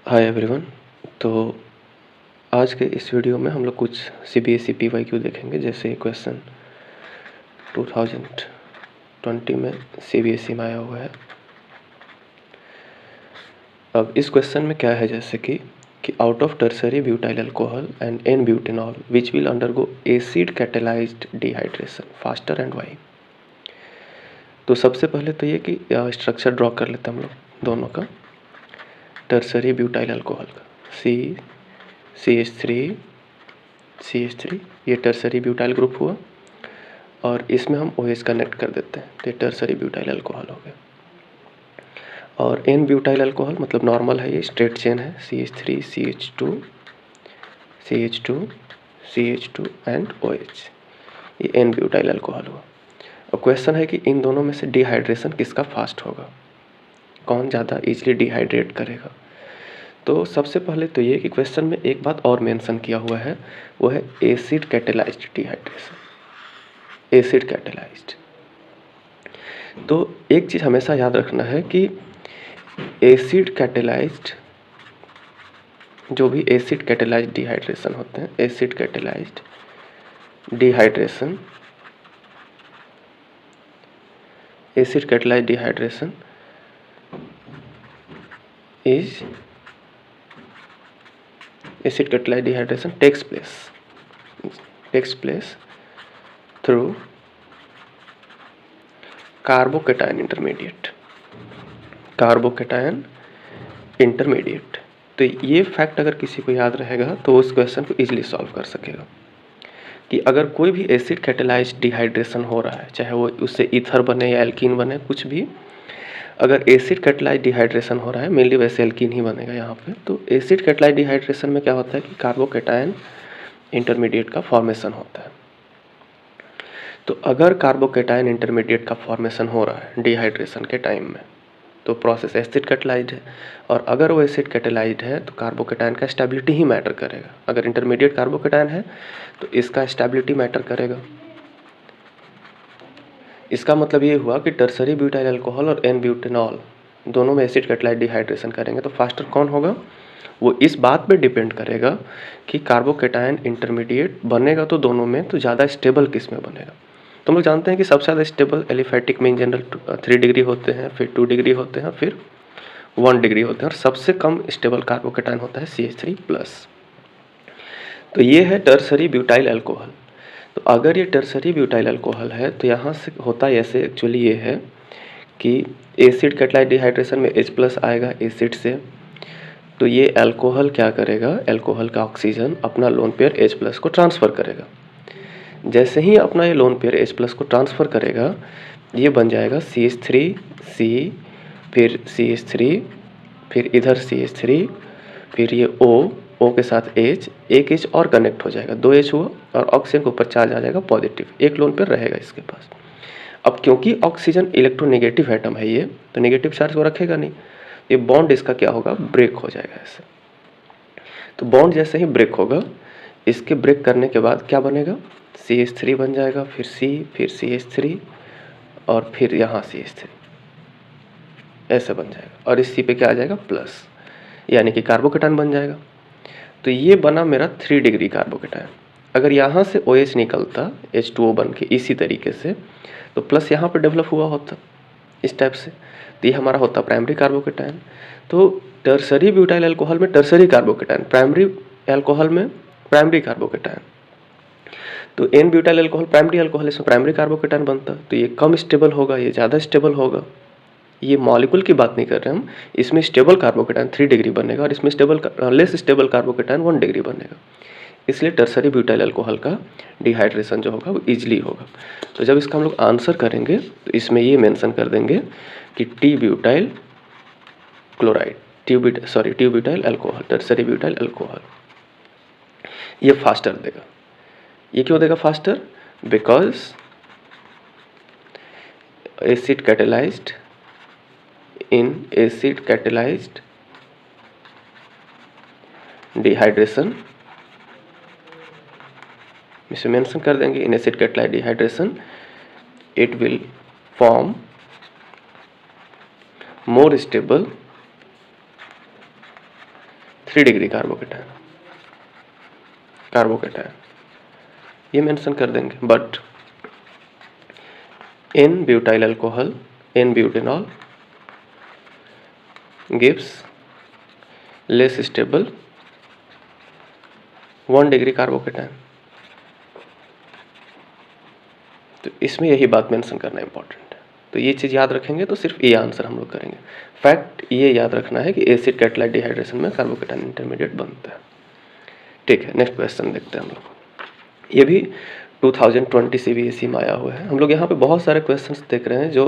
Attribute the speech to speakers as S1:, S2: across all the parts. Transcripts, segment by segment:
S1: Hi everyone. तो आज के इस वीडियो में हम लोग कुछ सीबीएसई पीवाईक्यू देखेंगे। जैसे क्वेश्चन 2020 में सीबीएसई में आया हुआ है। अब इस क्वेश्चन में क्या है, जैसे कि out of tertiary butyl alcohol and n butanol which will undergo acid catalysed dehydration faster and why. तो सबसे पहले तो ये कि स्ट्रक्चर ड्रॉ कर लेते हैं हम लोग दोनों का। टर्सरी ब्यूटाइल अल्कोहल का CH3 ये टर्सरी ब्यूटाइल ग्रुप हुआ, और इसमें हम OH कनेक्ट कर देते हैं तो ये टर्सरी ब्यूटाइल अल्कोहल हो गया। और एन ब्यूटाइल अल्कोहल मतलब नॉर्मल है, ये स्ट्रेट चेन है, CH3 CH2 एंड OH, ये एन ब्यूटाइल अल्कोहल हुआ। अब क्वेश्चन है कि इन दोनों में से डिहाइड्रेशन किसका फास्ट होगा, कौन ज़्यादा इजीली डिहाइड्रेट करेगा। तो सबसे पहले तो ये कि क्वेश्चन में एक बात और मेंशन किया हुआ है, वो है acid catalysed dehydration, acid catalysed. तो एक चीज़ हमेशा याद रखना है कि एसिड कैटेलाइज्ड, जो भी एसिड कैटेलाइज्ड डिहाइड्रेशन होते हैं, acid catalysed dehydration, acid catalysed dehydration is acid catalyzed dehydration takes place through carbocation intermediate. तो ये फैक्ट अगर किसी को याद रहेगा तो उस क्वेश्चन को इजीली सॉल्व कर सकेगा कि अगर कोई भी एसिड कैटेलाइज्ड डिहाइड्रेशन हो रहा है, चाहे वो उससे ईथर बने या एल्कीन बने, कुछ भी, अगर एसिड कैटेलाइज्ड डिहाइड्रेशन हो रहा है, मेनली वैसे एल्कीन ही बनेगा यहाँ पे। तो एसिड कैटेलाइज्ड डिहाइड्रेशन में क्या होता है कि कार्बोकेटायन इंटरमीडिएट का फॉर्मेशन होता है। तो अगर कार्बोकेटायन इंटरमीडिएट का फॉर्मेशन हो रहा है डिहाइड्रेशन के टाइम में, तो प्रोसेस एसिड कैटेलाइज्ड है। और अगर वो एसिड कैटेलाइज्ड है तो कार्बोकेटायन का स्टेबिलिटी ही मैटर करेगा। अगर इंटरमीडिएट कार्बोकेटायन है तो इसका स्टेबिलिटी मैटर करेगा। इसका मतलब ये हुआ कि टर्सरी ब्यूटाइल अल्कोहल और एन ब्यूटेनॉल दोनों में एसिड कैटेलाइज्ड डिहाइड्रेशन करेंगे तो फास्टर कौन होगा, वो इस बात पे डिपेंड करेगा कि कार्बोकेटायन इंटरमीडिएट बनेगा तो दोनों में, तो ज़्यादा स्टेबल किस में बनेगा। तो हम लोग जानते हैं कि सबसे ज़्यादा स्टेबल एलिफैटिक में इन जनरल 3 डिग्री होते हैं, फिर 2 डिग्री होते हैं, फिर 1 डिग्री होते हैं, और सबसे कम स्टेबल कार्बोकेटायन होता है CH3+। तो ये है टर्सरी ब्यूटाइल अल्कोहल। तो अगर ये टर्सरी ब्यूटाइल अल्कोहल है तो यहाँ से होता ऐसे एक्चुअली ये है कि एसिड कैटेलाइज्ड डिहाइड्रेशन में H+ आएगा एसिड से, तो ये अल्कोहल क्या करेगा, अल्कोहल का ऑक्सीजन अपना लोन पेयर H+ को ट्रांसफ़र करेगा। जैसे ही अपना ये लोन पेयर H+ को ट्रांसफ़र करेगा, ये बन जाएगा CH3C, फिर CH3, फिर इधर CH3, फिर ये O के साथ H, एक H और कनेक्ट हो जाएगा, 2 H हुआ, और ऑक्सीजन के ऊपर चार्ज आ जाएगा पॉजिटिव, एक लोन पेयर रहेगा इसके पास। अब क्योंकि ऑक्सीजन इलेक्ट्रोनेगेटिव एटम है ये, तो नेगेटिव चार्ज को रखेगा नहीं, ये बॉन्ड इसका क्या होगा, ब्रेक हो जाएगा ऐसे। तो बॉन्ड जैसे ही ब्रेक होगा, इसके ब्रेक करने के बाद क्या बनेगा, CH3 बन जाएगा, फिर C, फिर CH3, और फिर यहाँ CH3 ऐसे बन जाएगा, और इस C पे क्या आ जाएगा, प्लस, यानी कि कार्बोकेटायन बन जाएगा। तो ये बना मेरा 3 डिग्री कार्बोकेटायन। अगर यहाँ से OH निकलता H2O बन के इसी तरीके से, तो प्लस यहाँ पे डेवलप हुआ होता इस टाइप से, तो ये हमारा होता प्राइमरी कार्बोकेटायन। तो टर्सरी ब्यूटाइल अल्कोहल में टर्सरी कार्बोकेटायन, प्राइमरी अल्कोहल में प्राइमरी कार्बोकेटायन। तो n butyl alcohol primary alcohol, इसमें प्राइमरी कार्बोकेटायन बनता, तो ये कम स्टेबल होगा, ये ज़्यादा स्टेबल होगा। ये मॉलिक्यूल की बात नहीं कर रहे हम, इसमें स्टेबल कार्बोकेटायन 3 डिग्री बनेगा, और इसमें लेस स्टेबल कार्बोकेटायन 1 डिग्री बनेगा। इसलिए टर्सरी ब्यूटाइल अल्कोहल का डिहाइड्रेशन जो होगा वो ईजिली होगा। तो जब इसका हम लोग आंसर करेंगे तो इसमें ये मेंशन कर देंगे कि t butyl alcohol, tertiary butyl alcohol, ये फास्टर देगा। ये क्यों देगा faster, because acid catalysed dehydration, इसे मेंशन कर देंगे, in acid catalysed dehydration it will form more stable 3 degree carbocation ये मेंशन कर देंगे। But n butyl alcohol, n butanol gives less stable 1 degree carbocation. तो इसमें यही बात मेंशन करना इंपॉर्टेंट है। तो ये चीज़ याद रखेंगे तो सिर्फ ये आंसर हम लोग करेंगे। फैक्ट ये याद रखना है कि एसिड कैटालाइट डिहाइड्रेशन में कार्बोकेटायन इंटरमीडिएट बनता है। ठीक है, नेक्स्ट क्वेश्चन देखते हैं हम लोग। ये भी 2020 CBSE में आया हुआ है। हम लोग यहाँ पे बहुत सारे क्वेश्चंस देख रहे हैं जो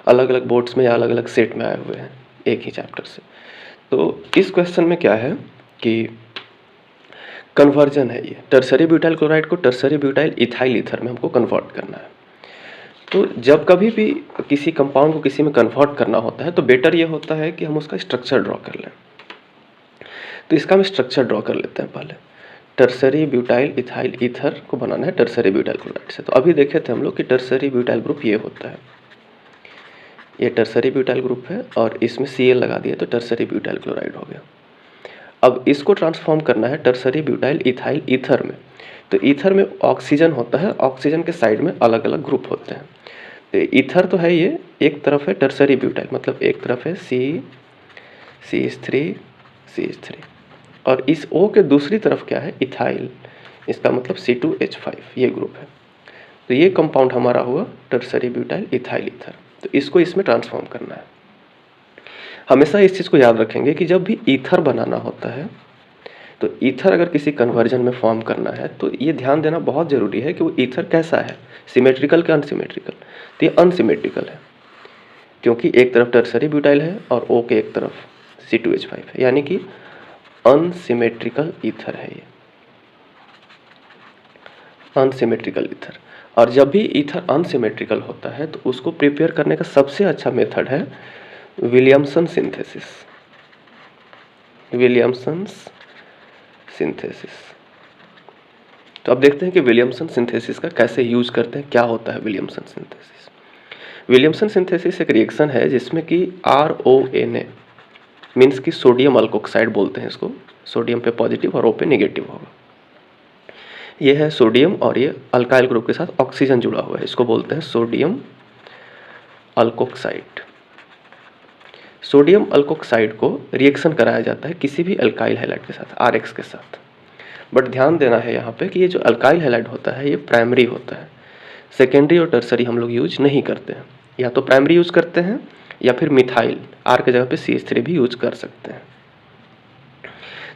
S1: अलग अलग बोर्ड्स में या अलग अलग सेट में आए हुए हैं एक ही चैप्टर से। तो इस क्वेश्चन में क्या है कि कन्वर्जन है, ये टर्सरी ब्यूटाइल क्लोराइड को टर्सरी ब्यूटाइल इथाइल ईथर में हमको कन्वर्ट करना है। तो जब कभी भी किसी कंपाउंड को किसी में कन्वर्ट करना होता है तो बेटर ये होता है कि हम उसका स्ट्रक्चर ड्रॉ कर लें। तो इसका हम स्ट्रक्चर ड्रॉ कर लेते हैं पहले। टर्सरी ब्यूटाइल इथाइल ईथर को बनाना है टर्सरी ब्यूटाइल क्लोराइड से। तो अभी देखे थे हम लोग कि टर्सरी ब्यूटाइल ग्रुप ये होता है, ये टर्सरी ब्यूटाइल ग्रुप है और इसमें Cl लगा दिया तो टर्सरी ब्यूटाइल क्लोराइड हो गया। अब इसको ट्रांसफॉर्म करना है टर्सरी ब्यूटाइल इथाइल ईथर में। तो ईथर में ऑक्सीजन होता है, ऑक्सीजन के साइड में अलग अलग ग्रुप होते हैं। तो ईथर तो है, ये एक तरफ है टर्सरी ब्यूटाइल, मतलब एक तरफ है CH3 और इस O के दूसरी तरफ क्या है इथाइल, इसका मतलब C2H5 ये ग्रुप है। तो ये कंपाउंड हमारा हुआ टर्सरी ब्यूटाइल इथाइल ईथर। तो इसको इसमें ट्रांसफॉर्म करना है। हमेशा इस चीज़ को याद रखेंगे कि जब भी ईथर बनाना होता है तो ईथर अगर किसी कन्वर्जन में फॉर्म करना है तो ये ध्यान देना बहुत ज़रूरी है कि वो ईथर कैसा है, सिमेट्रिकल कि अनसिमेट्रिकल। तो ये अनसिमेट्रिकल है क्योंकि एक तरफ टर्सरी ब्यूटाइल है और O के एक तरफ C2H5 है, यानी कि अनसिमेट्रिकल ईथर है ये, अनसिमेट्रिकल ईथर। और जब भी ईथर अनसिमेट्रिकल होता है तो उसको प्रिपेयर करने का सबसे अच्छा मेथड है विलियमसन सिंथेसिस। तो अब देखते हैं कि विलियमसन सिंथेसिस का कैसे यूज करते हैं, क्या होता है विलियमसन सिंथेसिस। विलियमसन सिंथेसिस एक रिएक्शन है जिसमें कि RONA मीन्स कि सोडियम अल्कोक्साइड बोलते हैं इसको, सोडियम पे पॉजिटिव और O पे नेगेटिव होगा। ये है सोडियम और ये अल्काइल ग्रुप के साथ ऑक्सीजन जुड़ा हुआ है, इसको बोलते हैं सोडियम अल्कोक्साइड। सोडियम अल्कोक्साइड को रिएक्शन कराया जाता है किसी भी अल्काइल हैलाइड के साथ, RX के साथ। बट ध्यान देना है यहाँ पे कि ये जो अल्काइल हैलाइड होता है ये प्राइमरी होता है, सेकेंडरी और टर्सरी हम लोग यूज नहीं करते हैं। या तो प्राइमरी यूज करते हैं या फिर मिथाइल R के जगह पे CH3 भी यूज कर सकते हैं।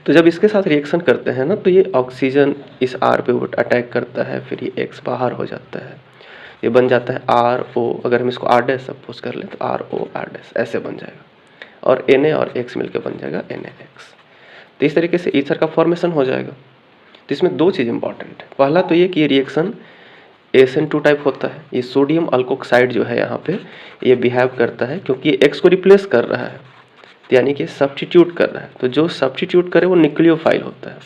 S1: तो जब इसके साथ रिएक्शन करते हैं ना तो ये ऑक्सीजन इस R पे अटैक करता है, फिर ये X बाहर हो जाता है, ये बन जाता है RO। अगर हम इसको R' सपोज कर लें तो RO R' ऐसे बन जाएगा और Na और X मिलकर बन जाएगा NaX। तो इस तरीके से ईथर का फॉर्मेशन हो जाएगा। तो इसमें दो चीज़ इंपॉर्टेंट है। पहला तो ये कि ये रिएक्शन SN2 टाइप होता है। ये सोडियम अल्कोक्साइड जो है यहाँ पे ये बिहेव करता है क्योंकि ये X को रिप्लेस कर रहा है, यानी कि सब्स्टिट्यूट कर रहा है। तो जो सब्स्टिट्यूट करे वो न्यूक्लियोफाइल होता है।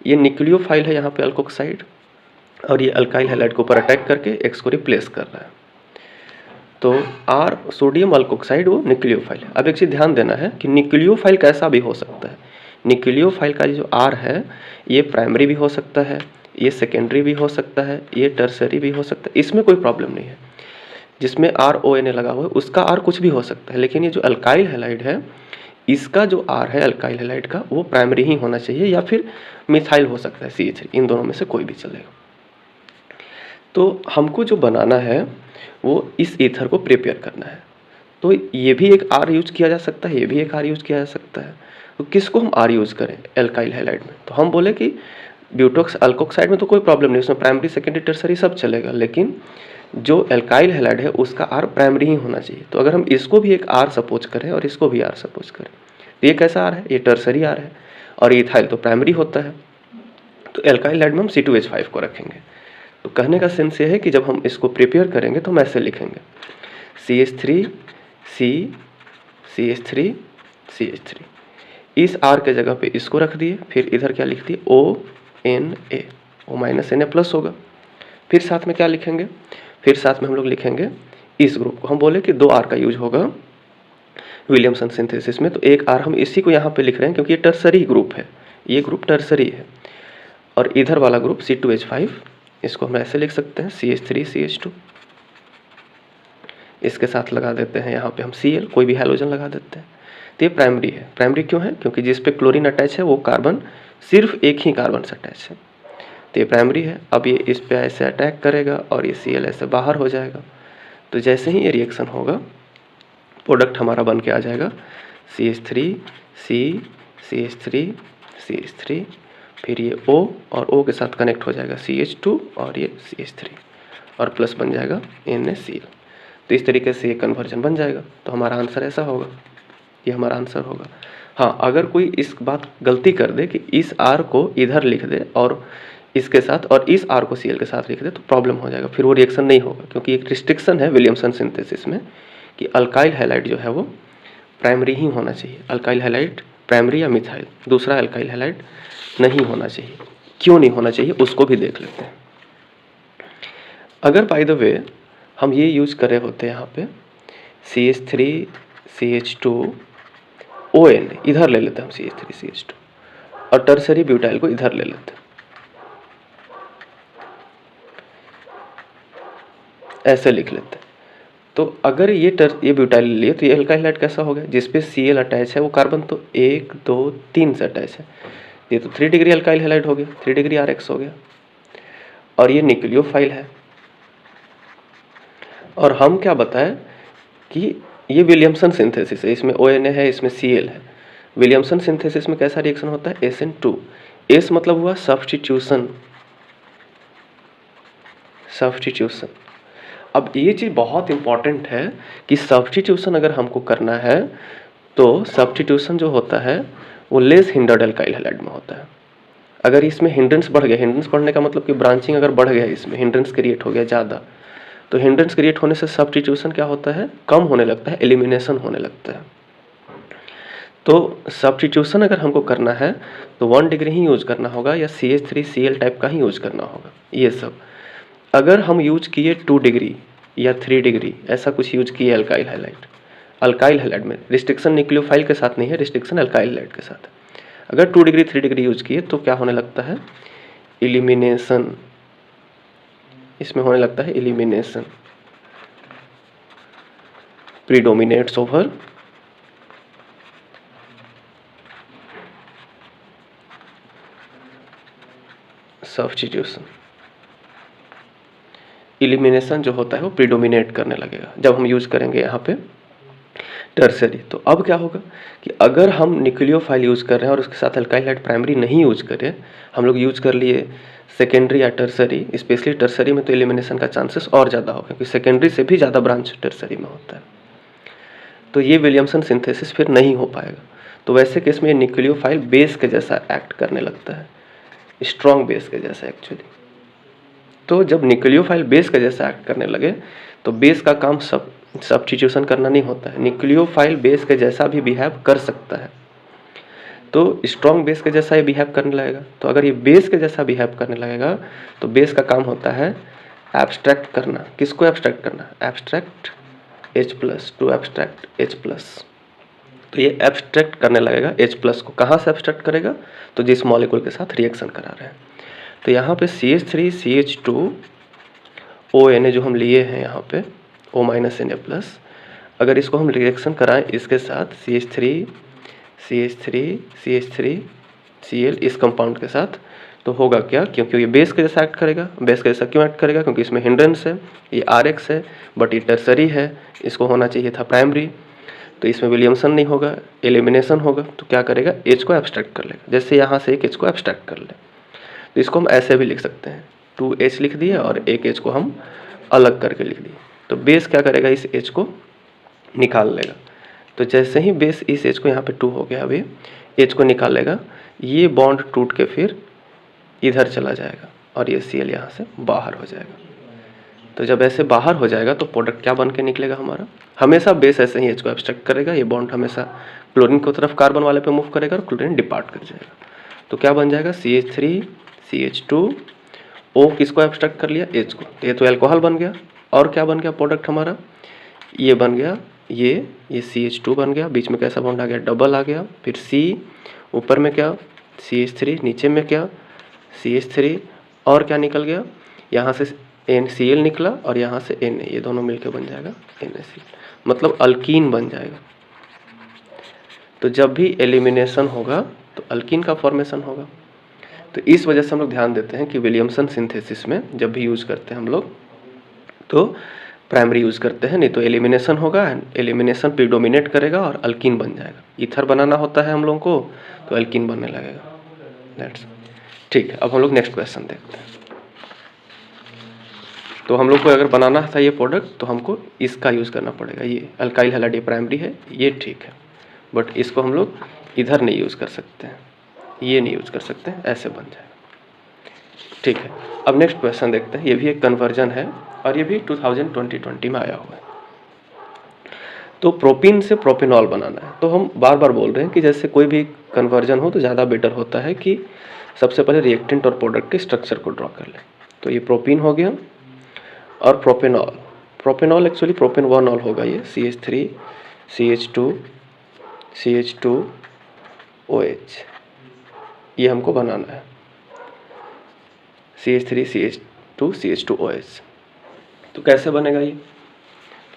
S1: ये न्यूक्लियोफाइल है यहाँ पे अल्कोक्साइड और ये अल्काइल हैलाइड के ऊपर अटैक करके X को रिप्लेस कर रहा है। तो R सोडियम अल्कोक्साइड वो न्यूक्लियोफाइल है। अब एक चीज़ ध्यान देना है कि न्यूक्लियोफाइल कैसा भी हो सकता है। न्यूक्लियोफाइल का जो R है ये प्राइमरी भी हो सकता है, ये सेकेंडरी भी हो सकता है, ये टर्सरी भी हो सकता है, इसमें कोई प्रॉब्लम नहीं है। जिसमें RONA लगा हुआ है उसका R कुछ भी हो सकता है, लेकिन ये जो अल्काइल हैलाइड है इसका जो R है अल्काइल हैलाइड का वो प्राइमरी ही होना चाहिए या फिर मिथाइल हो सकता है CH3, इन दोनों में से कोई भी चलेगा। तो हमको जो बनाना है वो इस ईथर को प्रिपेयर करना है। तो ये भी एक R यूज किया जा सकता है, ये भी एक R यूज किया जा सकता है। तो किसको हम R यूज करें एल्काइल हैलाइड में? तो हम बोले कि ब्यूटोक्स अल्कोक्साइड में तो कोई प्रॉब्लम नहीं, उसमें प्राइमरी सेकेंडरी टर्सरी सब चलेगा, लेकिन जो एल्काइल हैलाइड है उसका R प्राइमरी ही होना चाहिए। तो अगर हम इसको भी एक R सपोज करें और इसको भी R सपोज करें तो ये कैसा R है? ये टर्सरी R है और इथाइल तो प्राइमरी होता है। तो एल्काइल हैलाइड में हम C2H5 को रखेंगे। तो कहने का सेंस ये है कि जब हम इसको प्रिपेयर करेंगे तो हम ऐसे लिखेंगे CH3 C CH3 CH3। इस R के जगह पे इसको रख दिए, फिर इधर क्या लिख दिए ONA, O minus Na plus होगा। फिर साथ में क्या लिखेंगे? फिर साथ में हम लोग लिखेंगे इस ग्रुप को। हम बोले कि दो R का यूज होगा विलियमसन सिंथेसिस में। तो एक R हम इसी को यहाँ पे लिख रहे हैं क्योंकि ये टर्सरी ग्रुप है, ये ग्रुप टर्सरी है। और इधर वाला ग्रुप C2H5, इसको हम ऐसे लिख सकते हैं CH3CH2। इसके साथ लगा देते हैं यहाँ पे हम Cl, कोई भी हैलोजन लगा देते हैं। तो ये प्राइमरी है। प्राइमरी क्यों है? क्योंकि जिस पे क्लोरीन अटैच है वो कार्बन सिर्फ एक ही कार्बन से अटैच है, तो ये प्राइमरी है। अब ये इस पे ऐसे अटैक करेगा और ये Cl ऐसे बाहर हो जाएगा। तो जैसे ही ये रिएक्शन होगा, प्रोडक्ट हमारा बन के आ जाएगा CH3 C CH3 CH3, फिर ये O और O के साथ कनेक्ट हो जाएगा CH2 और ये CH3 और प्लस बन जाएगा NaCl। तो इस तरीके से ये कन्वर्जन बन जाएगा। तो हमारा आंसर ऐसा होगा, ये हमारा आंसर होगा। हाँ, अगर कोई इस बात गलती कर दे कि इस R को इधर लिख दे और इसके साथ और इस R को Cl के साथ लिख दे तो प्रॉब्लम हो जाएगा, फिर वो रिएक्शन नहीं होगा। क्योंकि एक रिस्ट्रिक्शन है विलियमसन सिंथेसिस में कि अल्काइल हैलाइड जो है वो प्राइमरी ही होना चाहिए। अल्काइल हैलाइड प्राइमरी या मिथाइल, दूसरा अल्काइल हैलाइड नहीं होना चाहिए। क्यों नहीं होना चाहिए उसको भी देख लेते हैं। अगर बाय द वे हम ये यूज कर रहे होते हैं यहाँ पे CH3 CH2 ON, इधर ले लेते हैं हम CH3 CH2 और टर्सरी ब्यूटाइल को इधर ले लेते हैं, ऐसे लिख लेते हैं। तो अगर ये ब्यूटाइल लिए तो ये अल्काइल हैलाइड कैसा हो गया? जिसपे Cl अटैच है वो कार्बन तो 1 2 3 से अटैच है, ये तो 3 डिग्री अल्काइल हैलाइड हो गया, 3 डिग्री RX हो गया। और ये न्यूक्लियोफाइल है। और हम क्या बताएं कि ये विलियमसन सिंथेसिस है, इसमें ONA है, इसमें Cl है। विलियमसन सिंथेसिस में कैसा रिएक्शन होता है? SN2। S मतलब हुआ सब्स्टिट्यूशन। अब ये चीज़ बहुत इंपॉर्टेंट है कि सब्स्टिट्यूशन अगर हमको करना है तो सब्स्टिट्यूशन जो होता है वो लेस हिंडर्ड अल्काइल हैलाइड में होता है। अगर इसमें हिंड्रेंस बढ़ गया, हिंड्रेंस बढ़ने का मतलब कि ब्रांचिंग अगर बढ़ गया, इसमें हिंड्रेंस क्रिएट हो गया ज़्यादा, तो हिंड्रेंस क्रिएट होने से सब्स्टिट्यूशन क्या होता है? कम होने लगता है, एलिमिनेशन होने लगता है। तो सब्स्टिट्यूशन अगर हमको करना है तो 1 डिग्री ही यूज करना होगा या CH3Cl टाइप का ही यूज करना होगा। ये सब अगर हम यूज किए 2 डिग्री या 3 डिग्री ऐसा कुछ यूज किए अल्काइल हैलाइड में रिस्ट्रिक्शन न्यूक्लियोफाइल के साथ नहीं है, रिस्ट्रिक्शन अल्काइल हैलाइड के साथ है। अगर 2 डिग्री 3 डिग्री यूज किए तो क्या होने लगता है? एलिमिनेशन। इसमें होने लगता है एलिमिनेशन, प्रीडोमिनेट्स ओवर सब्स्टिट्यूशन। एलिमिनेशन जो होता है वो प्रीडोमिनेट करने लगेगा जब हम यूज करेंगे यहाँ पे टर्सरी। तो अब क्या होगा कि अगर हम न्यूक्लियोफाइल यूज कर रहे हैं और उसके साथ अल्काइल हैलाइड प्राइमरी नहीं यूज करें, हम लोग यूज कर लिए सेकेंडरी या टर्सरी, स्पेशली टर्सरी में तो एलिमिनेशन का चांसेस और ज़्यादा होगा क्योंकि सेकेंडरी से भी ज़्यादा ब्रांच टर्सरी में होता है। तो ये विलियमसन सिंथेसिस फिर नहीं हो पाएगा। तो वैसे केस में न्यूक्लियोफाइल बेस के जैसा एक्ट करने लगता है, स्ट्रॉन्ग बेस के जैसा एक्चुअली। तो जब न्यूक्लियोफाइल बेस के जैसा एक्ट करने लगे तो बेस का काम सब्स्टिट्यूशन करना नहीं होता है, न्यूक्लियोफाइल बेस के जैसा भी बिहेव कर सकता है। तो स्ट्रॉन्ग बेस के जैसा ये बिहेव करने लगेगा। तो अगर ये बेस के जैसा बिहेव करने लगेगा तो बेस का काम होता है एब्स्ट्रैक्ट करना। किसको एब्स्ट्रैक्ट करना? Abstract H+ to abstract H+। तो ये एब्स्ट्रैक्ट करने लगेगा H+ को। कहाँ से एब्स्ट्रैक्ट करेगा? तो जिस मॉलिक्यूल के साथ रिएक्शन करा रहे हैं। तो यहाँ पे CH3 CH2 ONA जो हम लिए हैं यहाँ पे O-Na+, अगर इसको हम रिएक्शन कराएं इसके साथ CH3 Cl इस कंपाउंड के साथ, तो होगा क्या? क्योंकि ये बेस के जैसा एक्ट करेगा। बेस के जैसा क्यों एक्ट करेगा? क्योंकि इसमें हिंड्रेंस है, ये RX है, बट ये टर्सरी है, इसको होना चाहिए था प्राइमरी। तो इसमें विलियमसन नहीं होगा, एलिमिनेशन होगा। तो क्या करेगा? H को एब्स्ट्रैक्ट कर लेगा। जैसे यहाँ से एक H को एब्स्ट्रैक्ट कर ले, तो इसको हम ऐसे भी लिख सकते हैं, 2H लिख दिए और एक H को हम अलग करके लिख दिए। तो बेस क्या करेगा? इस H को निकाल लेगा। तो जैसे ही बेस इस H को यहाँ पे 2 हो गया, अभी H को निकाल लेगा, ये बॉन्ड टूट के फिर इधर चला जाएगा और ये Cl यहाँ से बाहर हो जाएगा। तो जब ऐसे बाहर हो जाएगा तो प्रोडक्ट क्या बन के निकलेगा हमारा? हमेशा बेस ऐसे ही H को एब्स्ट्रैक्ट करेगा, ये बॉन्ड हमेशा क्लोरीन की तरफ कार्बन वाले पे मूव करेगा और क्लोरीन डिपार्ट कर जाएगा। तो क्या बन जाएगा? CH3 CH2 O किसको एब्स्ट्रैक्ट कर लिया? H को। तो ये तो अल्कोहल बन गया। और क्या बन गया प्रोडक्ट हमारा? ये बन गया ये CH2 बन गया, बीच में कैसा बॉन्ड आ गया, डबल आ गया, फिर C, ऊपर में क्या CH3, नीचे में क्या CH3, और क्या निकल गया, यहाँ से NCl निकला और यहाँ से Na, ये दोनों मिलकर बन जाएगा NaCl, मतलब अल्कीन बन जाएगा। तो जब भी एलिमिनेशन होगा तो अल्कीन का फॉर्मेशन होगा। तो इस वजह से हम लोग ध्यान देते हैं कि विलियमसन सिंथेसिस में जब भी यूज़ करते हैं हम लोग तो प्राइमरी यूज़ करते हैं, नहीं तो एलिमिनेशन होगा, एलिमिनेशन प्रीडोमिनेट करेगा और अल्कीन बन जाएगा। ईथर बनाना होता है हम लोगों को तो अल्कीन बनने लगेगा। दैट्स ठीक है। अब हम लोग नेक्स्ट क्वेश्चन देखते हैं। तो हम लोग को अगर बनाना था ये प्रोडक्ट तो हमको इसका यूज़ करना पड़ेगा। ये अल्काइल हैलाइड प्राइमरी है, ये ठीक है, बट इसको हम लोग इधर नहीं यूज़ कर सकते हैं, ये नहीं यूज़ कर सकते हैं, ऐसे बन जाएगा। ठीक है। अब नेक्स्ट क्वेश्चन देखते हैं। ये भी एक कन्वर्जन है और ये भी 2020 में आया हुआ है। तो प्रोपीन से प्रोपेनॉल बनाना है। तो हम बार बार बोल रहे हैं कि जैसे कोई भी कन्वर्जन हो तो ज़्यादा बेटर होता है कि सबसे पहले रिएक्टेंट और प्रोडक्ट के स्ट्रक्चर को ड्रॉ कर लें। तो ये प्रोपीन हो गया और प्रोपेनॉल एक्चुअली प्रोपेनॉल होगा, ये CH3 CH2 OH, ये हमको बनाना है CH3 CH2 OH। तो कैसे बनेगा ये?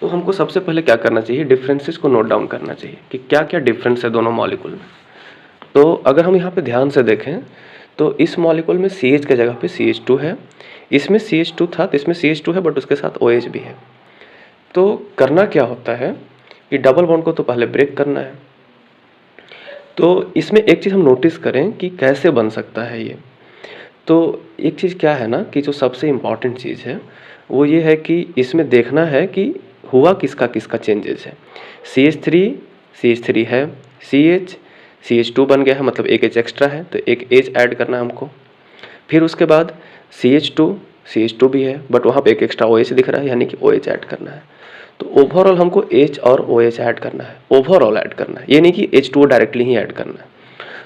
S1: तो हमको सबसे पहले क्या करना चाहिए, डिफरेंसेस को नोट डाउन करना चाहिए कि क्या क्या डिफरेंस है दोनों मॉलिक्यूल में। तो अगर हम यहाँ पे ध्यान से देखें तो इस मॉलिक्यूल में CH के जगह पे CH2 है, इसमें CH2 था तो इसमें CH2 है, बट उसके साथ OH भी है। तो करना क्या होता है कि डबल बॉन्ड को तो पहले ब्रेक करना है। तो इसमें एक चीज़ हम नोटिस करें कि कैसे बन सकता है ये। तो एक चीज़ क्या है ना कि जो सबसे इम्पॉर्टेंट चीज़ है वो ये है कि इसमें देखना है कि हुआ किसका किसका चेंजेस है। CH3 है, CH2 बन गया है, मतलब एक H एक्स्ट्रा है तो एक H ऐड करना है हमको। फिर उसके बाद CH2 भी है, बट वहाँ पे एक एक्स्ट्रा OH दिख रहा है, यानी कि OH ऐड करना है। तो ओवरऑल हमको H और OH ऐड करना है, ओवरऑल ऐड करना है, ये नहीं कि H2O डायरेक्टली ही ऐड करना है।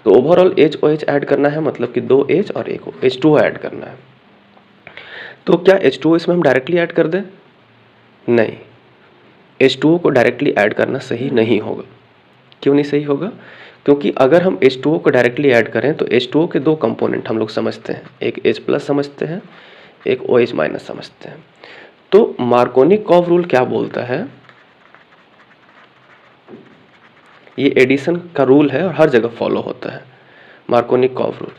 S1: तो ओवरऑल H OH ऐड करना है, मतलब कि 2 H और एक H2O ऐड करना है। तो क्या H2O इसमें हम डायरेक्टली ऐड कर दें? नहीं, H2O को डायरेक्टली ऐड करना सही नहीं होगा। क्यों नहीं सही होगा? क्योंकि अगर हम H2O को डायरेक्टली ऐड करें तो H2O के दो कंपोनेंट हम लोग समझते हैं, एक H+ समझते हैं, एक OH- समझते हैं। तो मार्कोनी-कॉव रूल क्या बोलता है? ये एडिशन का रूल है और हर जगह फॉलो होता है, मार्कोनी-कॉव रूल।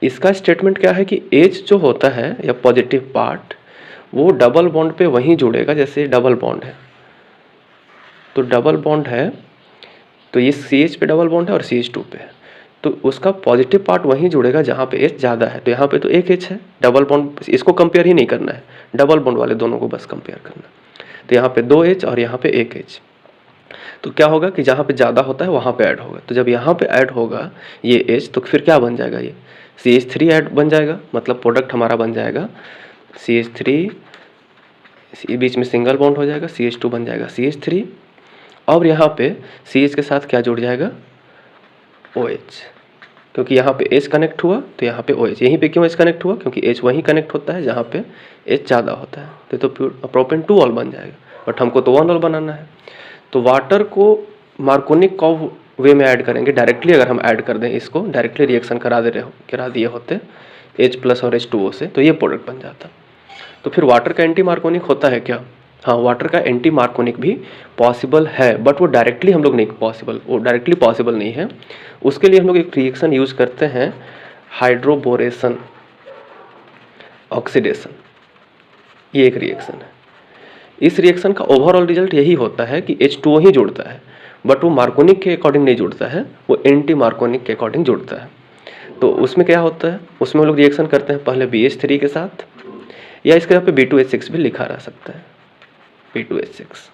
S1: इसका स्टेटमेंट क्या है कि H जो होता है या पॉजिटिव पार्ट वो डबल बॉन्ड पे वहीं जुड़ेगा जैसे डबल बॉन्ड है। तो डबल बॉन्ड है तो ये CH पे डबल बॉन्ड है और CH2 पे है, तो उसका पॉजिटिव पार्ट वहीं जुड़ेगा जहाँ पे H ज़्यादा है। तो यहाँ पे तो एक H है, डबल बॉन्ड इसको कंपेयर ही नहीं करना है, डबल बॉन्ड वाले दोनों को बस कंपेयर करना है। तो यहाँ पे 2 H और यहाँ पे 1 H। तो क्या होगा कि जहाँ पे ज़्यादा होता है वहाँ पे ऐड होगा। तो जब यहाँ पे ऐड होगा ये H तो फिर क्या बन जाएगा, ये CH3 ऐड बन जाएगा, मतलब प्रोडक्ट हमारा बन जाएगा CH3, बीच में सिंगल बॉन्ड हो जाएगा, CH2 बन जाएगा CH3, और यहाँ पे CH के साथ क्या जुड़ जाएगा, OH। क्योंकि यहाँ पे H कनेक्ट हुआ तो यहाँ पे OH, यहीं पे क्यों H कनेक्ट हुआ, क्योंकि H वहीं कनेक्ट होता है जहाँ पे H ज़्यादा होता है। तो प्रोपेन 2 ऑल बन जाएगा, बट हमको तो 1 ऑल बनाना है। तो वाटर को मार्कोनी-कॉव वे में ऐड करेंगे डायरेक्टली। अगर हम ऐड कर दें इसको डायरेक्टली रिएक्शन करा दिए होते H+ और H2O से, तो ये प्रोडक्ट बन जाता। तो फिर वाटर का एंटी मार्कोनिक होता है क्या? हाँ, वाटर का एंटी मार्कोनिक भी पॉसिबल है, बट वो डायरेक्टली हम लोग नहीं पॉसिबल नहीं है। उसके लिए हम लोग एक रिएक्शन यूज़ करते हैं, हाइड्रोबोरेशन ऑक्सीडेशन। ये एक रिएक्शन है। इस रिएक्शन का ओवरऑल रिजल्ट यही होता है कि H2O ही जुड़ता है, बट वो मार्कोनिक के अकॉर्डिंग नहीं जुड़ता है, वो एंटी मार्कोनिक के अकॉर्डिंग जुड़ता है। तो उसमें क्या होता है, उसमें हम लोग रिएक्शन करते हैं पहले BH3 के साथ, या इसके यहाँ पे B2H6 भी लिखा रह सकता है, B2H6,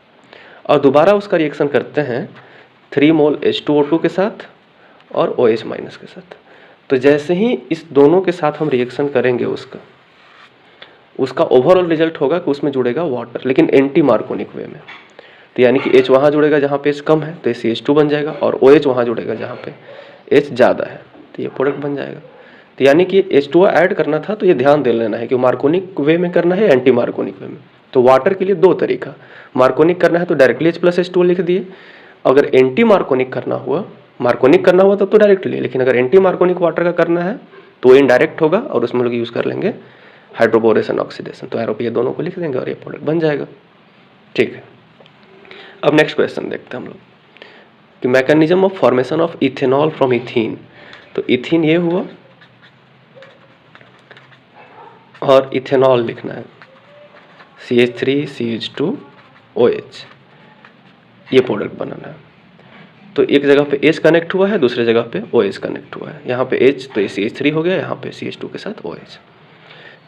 S1: और दोबारा उसका रिएक्शन करते हैं 3 मोल H2O2 के साथ और OH- के साथ। तो जैसे ही इस दोनों के साथ हम रिएक्शन करेंगे उसका ओवरऑल रिजल्ट होगा कि उसमें जुड़ेगा वाटर, लेकिन एंटी मार्कोनिक वे में। तो यानी कि H वहाँ जुड़ेगा जहाँ पे H कम है तो CH2 बन जाएगा, और OH वहाँ जुड़ेगा जहाँ पे H ज़्यादा है तो ये प्रोडक्ट बन जाएगा। तो यानी कि H2O ऐड करना था तो ये ध्यान दे लेना है कि मार्कोनिक वे में करना है एंटी मार्कोनिक वे में। तो वाटर के लिए दो तरीका, मार्कोनिक करना है तो डायरेक्टली H+H2O लिख दिए, अगर एंटी मार्कोनिक करना हुआ तब तो डायरेक्ट लिए, लेकिन अगर एंटी मार्कोनिक वाटर का करना है तो इनडायरेक्ट होगा और उसमें लोग यूज़ कर लेंगे हाइड्रोबोरेशन ऑक्सीडेशन। तो एरो पे ये दोनों को लिख देंगे और ये प्रोडक्ट बन जाएगा। ठीक है, अब नेक्स्ट क्वेश्चन देखते हैं हम लोग कि mechanism of formation of ethanol from ethene. तो इथीन ये हुआ और इथेनॉल लिखना है CH3CH2OH, ये प्रोडक्ट बनाना है। तो एक जगह पे H कनेक्ट हुआ है, दूसरे जगह पे OH कनेक्ट हुआ है। यहाँ पे H तो ये CH3 हो गया, यहाँ पे CH2 के साथ OH।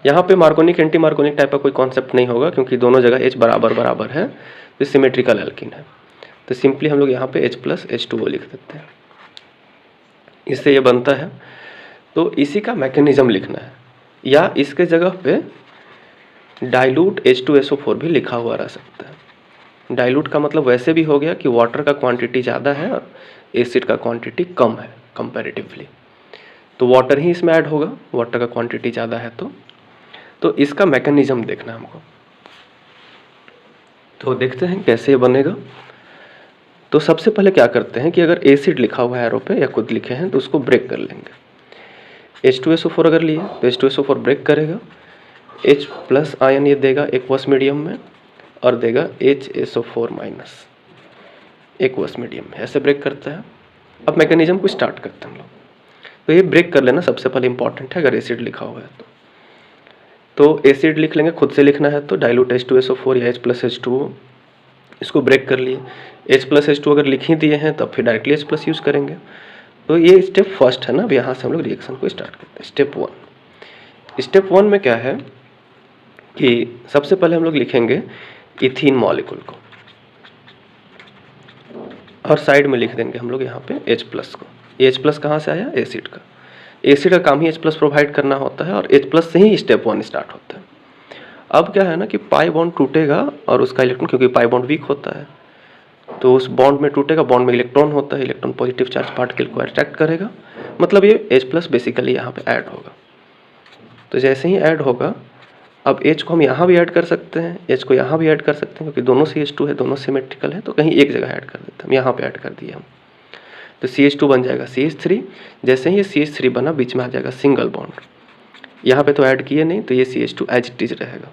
S1: यहाँ पे मार्कोनिक एंटी मार्कोनिक टाइप का कोई कॉन्सेप्ट नहीं होगा क्योंकि दोनों जगह H बराबर है, तो सिमेट्रिकल एल्कीन है। तो सिंपली हम लोग यहाँ पे H+H2O लिख देते हैं, इससे ये बनता है। तो इसी का मैकेनिज्म लिखना है, या इसके जगह पे डाइल्यूट H2SO4 भी लिखा हुआ रह सकता है। डाइल्यूट का मतलब वैसे भी हो गया कि वाटर का क्वांटिटी ज़्यादा है और एसिड का क्वांटिटी कम है कंपैरेटिवली, तो वाटर ही इसमें ऐड होगा, वाटर का क्वांटिटी ज़्यादा है तो इसका मैकेनिज्म देखना है हमको। तो देखते हैं कैसे ये बनेगा। तो सबसे पहले क्या करते हैं कि अगर एसिड लिखा हुआ है एरो पे या खुद लिखे हैं तो उसको ब्रेक कर लेंगे। H2SO4 अगर लिए तो H2SO4 ब्रेक करेगा, H+ आयन ये देगा एक्वस मीडियम में और देगा HSO4- एक्वस मीडियम में, ऐसे ब्रेक करता है। अब मैकेनिज्म को स्टार्ट करते हैं हम लोग। तो ये ब्रेक कर लेना सबसे पहले इंपॉर्टेंट है अगर एसिड लिखा हुआ है तो एसिड लिख लेंगे, खुद से लिखना है तो डाइल्यूट H2SO4 या H+H2O, इसको ब्रेक कर लिए। H+H2 अगर लिख ही दिए हैं तब फिर डायरेक्टली H+ यूज़ करेंगे। तो ये स्टेप फर्स्ट है ना, अब यहाँ से हम लोग रिएक्शन को स्टार्ट करते हैं। स्टेप वन में क्या है कि सबसे पहले हम लोग लिखेंगे इथीन मॉलिक्यूल को और साइड में लिख देंगे हम लोग यहाँ पे H+ को। H+ कहाँ से आया? एसिड का। एसिड का काम ही H+ प्रोवाइड करना होता है और H+ से ही स्टेप 1 स्टार्ट होता है। अब क्या है ना कि पाई बॉन्ड टूटेगा और उसका इलेक्ट्रॉन, क्योंकि पाई बॉन्ड वीक होता है तो उस बॉन्ड में टूटेगा, बॉन्ड में इलेक्ट्रॉन होता है, इलेक्ट्रॉन पॉजिटिव चार्ज पार्टिकल को अट्रैक्ट करेगा, मतलब ये H+ बेसिकली यहाँ पे ऐड होगा। तो जैसे ही ऐड होगा, अब H को हम यहाँ भी ऐड कर सकते हैं, H को यहाँ भी ऐड कर सकते हैं क्योंकि दोनों CH2 है, दोनों सिमेट्रिकल है, तो कहीं एक जगह ऐड कर देते हैं। हम यहाँ पे ऐड कर दिए हम, तो CH2 बन जाएगा CH3। जैसे ही ये CH3 बना, बीच में आ जाएगा सिंगल बॉन्ड, यहाँ पे तो ऐड किए नहीं तो ये CH2 एज इट इज रहेगा।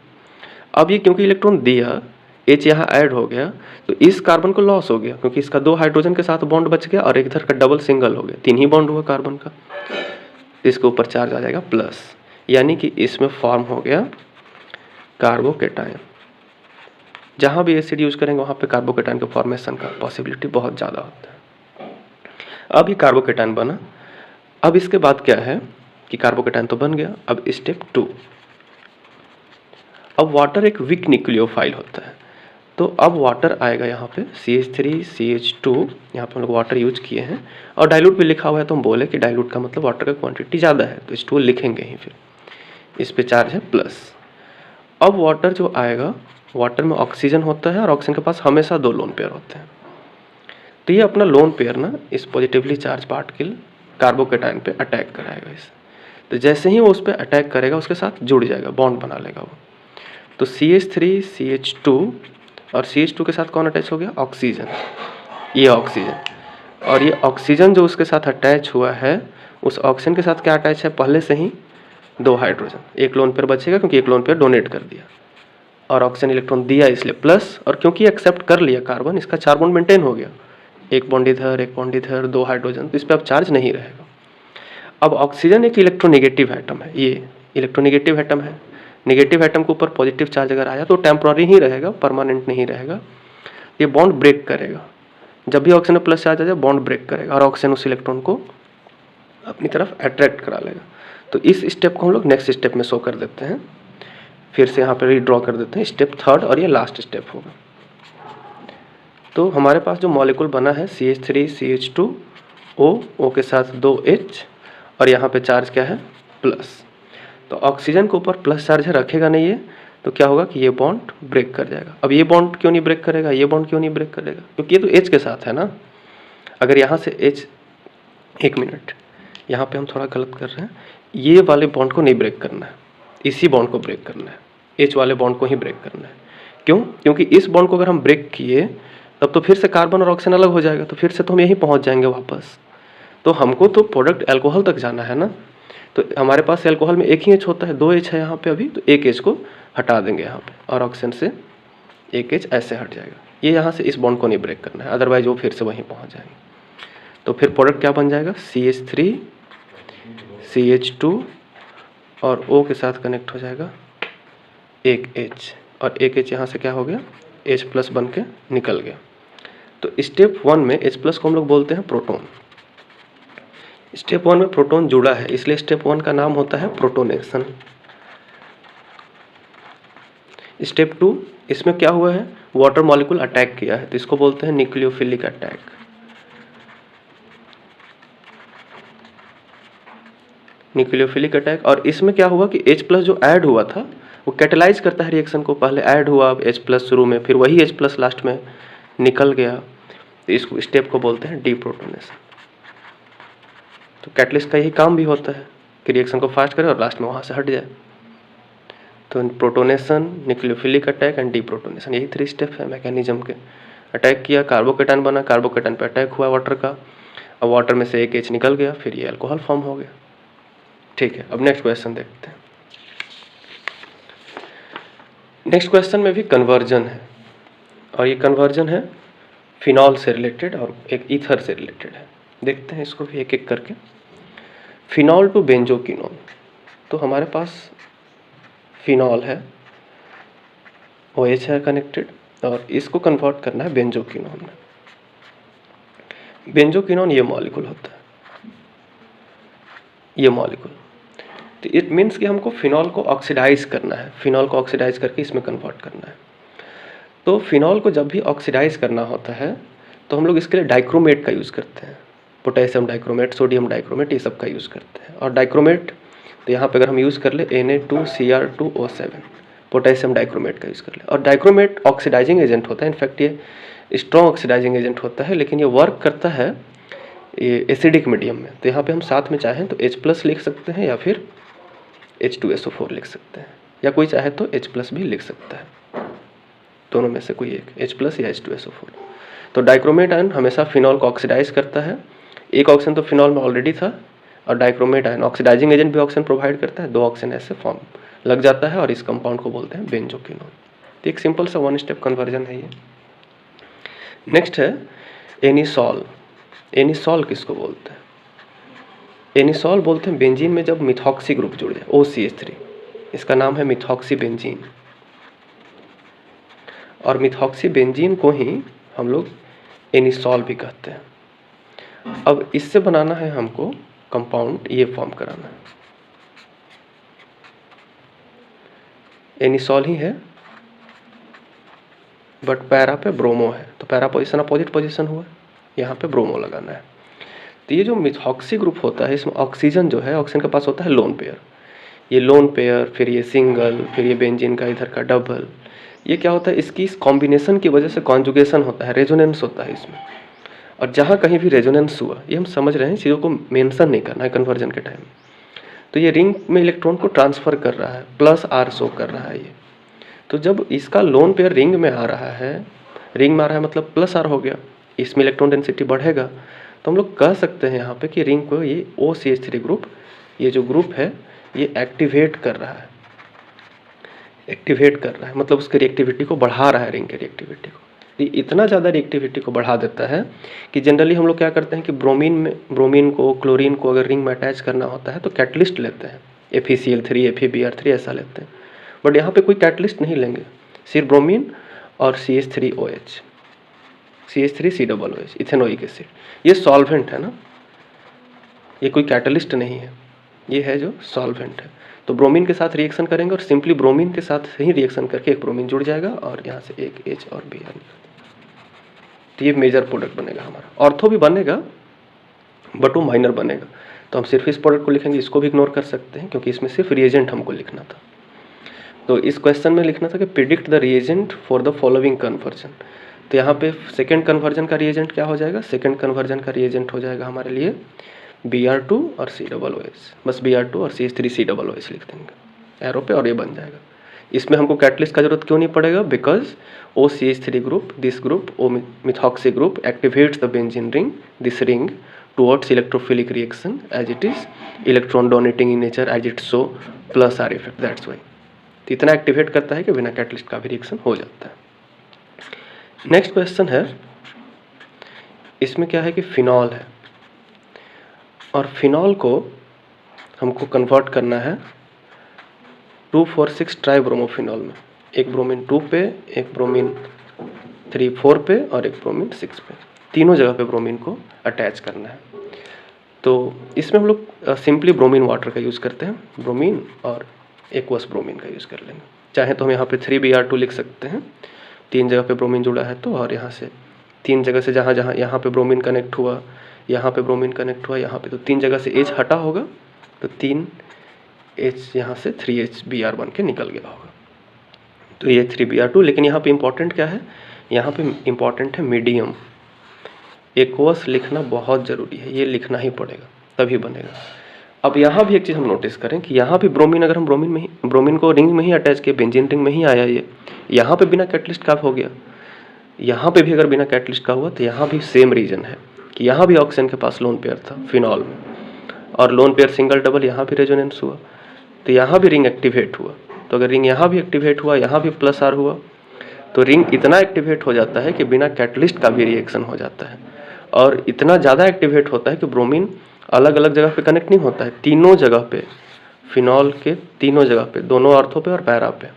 S1: अब ये क्योंकि इलेक्ट्रॉन दिया, H यहाँ ऐड हो गया तो इस कार्बन को लॉस हो गया क्योंकि इसका 2 हाइड्रोजन के साथ बॉन्ड बच गया और एक इधर का डबल सिंगल हो गया, 3 ही बॉन्ड हुआ कार्बन का, इसके ऊपर चार्ज आ जाएगा प्लस, यानी कि इसमें फॉर्म हो गया कार्बोकेटायन। जहाँ भी एसिड यूज करेंगे वहाँ पे कार्बोकेटायन के फॉर्मेशन का पॉसिबिलिटी बहुत ज़्यादा होता है। अब ये कार्बोकेटायन बना। अब इसके बाद क्या है कि कार्बोकेटायन तो बन गया। अब स्टेप 2, अब वाटर एक वीक न्यूक्लियोफाइल होता है, तो अब वाटर आएगा यहाँ पे CH3CH2, यहाँ पे हम लोग वाटर यूज किए हैं और डाइल्यूट भी लिखा हुआ है, तो हम बोले कि डाइल्यूट का मतलब वाटर का क्वांटिटी ज़्यादा है तो H2O लिखेंगे ही, फिर इस पे चार्ज है प्लस। अब वाटर जो आएगा, वाटर में ऑक्सीजन होता है और ऑक्सीजन के पास हमेशा 2 लोन पेयर होते हैं, तो ये अपना लोन पेयर ना इस पॉजिटिवली चार्ज पार्टिकल कार्बोकेटायन पे अटैक कराएगा इसे। तो जैसे ही वो उस पर अटैक करेगा उसके साथ जुड़ जाएगा, बॉन्ड बना लेगा वो। तो CH3CH2 और CH2 के साथ कौन अटैच हो गया? ऑक्सीजन। ये ऑक्सीजन, और ये ऑक्सीजन जो उसके साथ अटैच हुआ है, उस ऑक्सीजन के साथ क्या अटैच है? पहले से ही 2 हाइड्रोजन, एक लोन पेयर बचेगा क्योंकि एक लोन पेयर डोनेट कर दिया और ऑक्सीजन इलेक्ट्रॉन दिया इसलिए प्लस, और क्योंकि एक्सेप्ट कर लिया कार्बन, इसका 4 बॉन्ड मेंटेन हो गया, एक बॉन्ड इधर, एक बॉन्ड इधर, 2 हाइड्रोजन, तो इस पर अब चार्ज नहीं रहेगा। अब ऑक्सीजन एक इलेक्ट्रोनेगेटिव एटम है, ये इलेक्ट्रोनेगेटिव एटम है। नेगेटिव एटम के ऊपर पॉजिटिव चार्ज अगर आया तो टेम्पोररी ही रहेगा, परमानेंट नहीं रहेगा। ये बॉन्ड ब्रेक करेगा, जब भी ऑक्सीजन प्लस चार्ज आ जाए बॉन्ड ब्रेक करेगा और ऑक्सीजन उस इलेक्ट्रॉन को अपनी तरफ अट्रैक्ट करा लेगा। तो इस स्टेप को हम लोग नेक्स्ट स्टेप में शो कर देते हैं, फिर से यहाँ पे रीड्रॉ कर देते हैं, स्टेप 3 और ये लास्ट स्टेप होगा। तो हमारे पास जो मॉलिक्यूल बना है CH3CH2O, O के साथ 2H और यहाँ पे चार्ज क्या है? प्लस। तो ऑक्सीजन के ऊपर प्लस चार्ज है, रखेगा नहीं ये, तो क्या होगा कि ये बॉन्ड ब्रेक कर जाएगा। अब ये बॉन्ड क्यों नहीं ब्रेक करेगा? ये बॉन्ड क्यों नहीं ब्रेक करेगा? क्योंकि ये तो H के साथ है ना। अगर यहाँ से H, एक मिनट, यहाँ पे हम थोड़ा गलत कर रहे हैं, ये वाले बॉन्ड को नहीं ब्रेक करना है, इसी बॉन्ड को ब्रेक करना है, H वाले बॉन्ड को ही ब्रेक करना है। क्यों? क्योंकि इस बॉन्ड को अगर हम ब्रेक किए तब तो फिर से कार्बन और ऑक्सीजन अलग हो जाएगा, तो फिर से तो हम यहीं पहुंच जाएंगे वापस। तो हमको तो प्रोडक्ट अल्कोहल तक जाना है ना, तो हमारे पास अल्कोहल में एक ही एच होता है, 2 एच है यहाँ पे अभी, तो एक एच को हटा देंगे यहाँ पे और ऑक्सीजन से एक एच ऐसे हट जाएगा। ये यहाँ से इस बॉन्ड को नहीं ब्रेक करना है, अदरवाइज वो फिर से वहीं पहुँच जाएंगे। तो फिर प्रोडक्ट क्या बन जाएगा? CH3 CH2 और O के साथ कनेक्ट हो जाएगा एक H, और एक H यहाँ से क्या हो गया? H प्लस बन के निकल गया। तो स्टेप 1 में H प्लस को हम लोग बोलते हैं प्रोटॉन। स्टेप 1 में प्रोटॉन जुड़ा है, इसलिए स्टेप 1 का नाम होता है प्रोटोनेशन। स्टेप 2, इसमें क्या हुआ है? वाटर मॉलिक्यूल अटैक किया है, तो इसको बोलते हैं न्यूक्लियोफिलिक अटैक। Nucleophilic attack. और इसमें क्या हुआ कि H प्लस जो ऐड हुआ था वो कैटेलाइज करता है रिएक्शन को, पहले ऐड हुआ, अब H प्लस शुरू में, फिर वही H प्लस लास्ट में निकल गया, तो इस स्टेप को बोलते हैं डीप्रोटोनेशन। तो कैटलिस्ट का यही काम भी होता है कि रिएक्शन को फास्ट करे और लास्ट में वहाँ से हट जाए। तो protonation, nucleophilic attack and deprotonation, यही 3 स्टेप है मैकेनिज्म के। अटैक किया, कार्बोकेटायन बना, कार्बोकेटायन पे अटैक हुआ वाटर का, अब वाटर में से एक H निकल गया, फिर ये अल्कोहल फॉर्म हो गया। ठीक है, अब नेक्स्ट क्वेश्चन देखते हैं। नेक्स्ट क्वेश्चन में भी कन्वर्जन है, और ये कन्वर्जन है फिनॉल से रिलेटेड और एक ईथर से रिलेटेड है। देखते हैं इसको भी एक एक करके। फिनॉल टू बेंजोक्विनोन, तो हमारे पास फिनॉल है, OH है कनेक्टेड, और इसको कन्वर्ट करना है बेंजोक्विनोन में। बेंजोक्विनोन ये मॉलिक्यूल होता है, ये मॉलिक्यूल। तो इट मीन्स कि हमको फिनॉल को ऑक्सीडाइज करना है, फिनॉल को ऑक्सीडाइज करके इसमें कन्वर्ट करना है। तो फिनॉल को जब भी ऑक्सीडाइज करना होता है तो हम लोग इसके लिए डाइक्रोमेट का यूज़ करते हैं, पोटेशियम डाइक्रोमेट, सोडियम डाइक्रोमेट, ये सब का यूज़ करते हैं। और डाइक्रोमेट, तो यहाँ पे अगर हम यूज़ कर ले Na2Cr2O7, पोटेशियम डाइक्रोमेट का यूज़ कर ले। और डाइक्रोमेट ऑक्सीडाइजिंग एजेंट होता है, इनफैक्ट ये स्ट्रॉन्ग ऑक्सीडाइजिंग एजेंट होता है, लेकिन ये वर्क करता है ये एसिडिक मीडियम में। तो यहाँ पे हम साथ में चाहें तो H प्लस लिख सकते हैं या फिर H2SO4 लिख सकते हैं, या कोई चाहे तो H प्लस भी लिख सकता है, दोनों में से कोई एक, H प्लस या H2SO4। तो डाइक्रोमेट आयन हमेशा फिनॉल को ऑक्सीडाइज करता है। एक ऑक्सीजन तो फिनॉल में ऑलरेडी था, और डाइक्रोमेट आयन ऑक्सीडाइजिंग एजेंट भी ऑक्सीजन प्रोवाइड करता है, 2 ऑक्सीजन ऐसे फॉर्म लग जाता है, और इस कंपाउंड को बोलते हैं बेंजोक्विनोन। तो एक सिंपल सा 1 स्टेप कन्वर्जन है ये। नेक्स्ट है एनिसॉल। एनिसॉल किसको बोलते हैं? एनिसॉल बोलते हैं बेंजीन में जब मिथॉक्सी ग्रुप जुड़ जाए, OCH3, इसका नाम है मिथॉक्सी बेंजीन। और मिथॉक्सी बेंजीन को ही हम लोग एनिसॉल भी कहते हैं। अब इससे बनाना है हमको कंपाउंड, ये फॉर्म कराना है, एनिसॉल ही है बट पैरा पे ब्रोमो है, तो पैरा पोजिशन अपोजिट पोजिशन हुआ, यहाँ पे ब्रोमो लगाना है। तो ये जो मिथॉक्सी ग्रुप होता है, इसमें ऑक्सीजन जो है, ऑक्सीजन के पास होता है लोन पेयर, ये लोन पेयर, फिर ये सिंगल, फिर ये बेंजीन का इधर का डबल। ये क्या होता है, इसकी इस कॉम्बिनेशन की वजह से कॉन्जुगेशन होता है, रेजोनेंस होता है इसमें। और जहाँ कहीं भी रेजोनेंस हुआ, ये हम समझ रहे हैं, चीज़ों को मेंशन नहीं करना है कन्वर्जन के टाइम। तो ये रिंग में इलेक्ट्रॉन को ट्रांसफ़र कर रहा है, +R शो कर रहा है ये। तो जब इसका लोन पेयर रिंग में आ रहा है, रिंग में आ रहा है मतलब +R हो गया, इसमें इलेक्ट्रॉन डेंसिटी बढ़ेगा, तो हम लोग कह सकते हैं यहाँ पे कि रिंग को ये OCH3 ग्रुप, ये जो ग्रुप है, ये एक्टिवेट कर रहा है, एक्टिवेट कर रहा है, मतलब उसकी रिएक्टिविटी को बढ़ा रहा है, रिंग की रिएक्टिविटी को। ये इतना ज़्यादा रिएक्टिविटी को बढ़ा देता है कि जनरली हम लोग क्या करते हैं कि ब्रोमीन को, क्लोरीन को अगर रिंग में अटैच करना होता है तो कैटलिस्ट लेते हैं, FeCl3, FeBr3 ऐसा लेते हैं। बट यहाँ पे कोई कैटलिस्ट नहीं लेंगे, सिर्फ ब्रोमीन और CH3OH, CH3COOH, इथेनोइक एसिड, ये सॉल्वेंट है ना, ये कोई कैटलिस्ट नहीं है, ये है जो सॉल्वेंट है। तो ब्रोमीन के साथ रिएक्शन करेंगे और सिंपली ब्रोमीन के साथ ही रिएक्शन करके एक ब्रोमीन जुड़ जाएगा और यहाँ से एक H और Br। तो ये मेजर प्रोडक्ट बनेगा हमारा। ऑर्थो भी बनेगा बट वो माइनर बनेगा, तो हम सिर्फ इस प्रोडक्ट को लिखेंगे, इसको भी इग्नोर कर सकते हैं क्योंकि इसमें सिर्फ रिएजेंट हमको लिखना था। तो इस क्वेश्चन में लिखना था कि predict the reagent for the following conversion. तो यहाँ पे सेकेंड कन्वर्जन का रिएजेंट क्या हो जाएगा? सेकेंड कन्वर्जन का रिएजेंट हो जाएगा हमारे लिए Br2 और COOH, बस Br2 और CH3COOH लिख देंगे एरो पे और ये बन जाएगा। इसमें हमको कैटलिस्ट का जरूरत क्यों नहीं पड़ेगा? Because OCH3 group, this group O methoxy group activates the benzene ring, this ring towards electrophilic reaction as it is electron donating in nature as it so plus R effect, that's why. तो इतना activate करता है कि बिना catalyst का भी reaction हो जाता है। नेक्स्ट क्वेश्चन है, इसमें क्या है कि फिनॉल है और फिनॉल को हमको कन्वर्ट करना है 2,4,6 ट्राइब्रोमोफिनॉल में। एक ब्रोमीन 2 पे, एक ब्रोमीन 3, 4 पे और एक ब्रोमीन 6 पे, तीनों जगह पे ब्रोमीन को अटैच करना है। तो इसमें हम लोग सिंपली ब्रोमीन वाटर का यूज़ करते हैं, ब्रोमीन और एक्वस ब्रोमीन का यूज़ कर लेंगे। चाहे तो हम यहाँ पे 3Br2 लिख सकते हैं, 3 जगह पे ब्रोमीन जुड़ा है तो, और यहाँ से 3 जगह से जहाँ जहाँ यहाँ पे ब्रोमीन कनेक्ट हुआ, यहाँ पे ब्रोमीन कनेक्ट हुआ, यहाँ पे, तो 3 जगह से H हटा होगा तो 3H यहाँ से 3HBr बन के निकल गया होगा, तो ये 3Br2। लेकिन यहाँ पे इम्पॉर्टेंट क्या है? यहाँ पे इम्पॉर्टेंट है मीडियम। एक्वस लिखना बहुत ज़रूरी है, ये लिखना ही पड़ेगा तभी बनेगा। अब यहाँ भी एक चीज़ हम नोटिस करें कि यहाँ भी ब्रोमीन, अगर हम ब्रोमीन को रिंग में ही अटैच किए, बेंजीन रिंग में ही आया ये, यहाँ पे बिना कैटलिस्ट का हो गया, यहाँ पे भी अगर बिना कैटलिस्ट का हुआ तो यहाँ भी सेम रीजन है कि यहाँ भी ऑक्सीजन के पास लोन पेयर था फिनॉल में, और लोन पेयर सिंगल डबल यहाँ भी रेजोनेंस हुआ, तो यहाँ भी रिंग एक्टिवेट हुआ। तो अगर रिंग यहाँ भी एक्टिवेट हुआ, यहाँ भी प्लस आर हुआ, तो रिंग इतना एक्टिवेट हो जाता है कि बिना कैटलिस्ट का भी रिएक्शन हो जाता है, और इतना ज़्यादा एक्टिवेट होता है कि ब्रोमीन अलग अलग जगह पे कनेक्ट नहीं होता है, तीनों जगह पे, फिनॉल के तीनों जगह पे, दोनों ऑर्थो पे और पैरा पे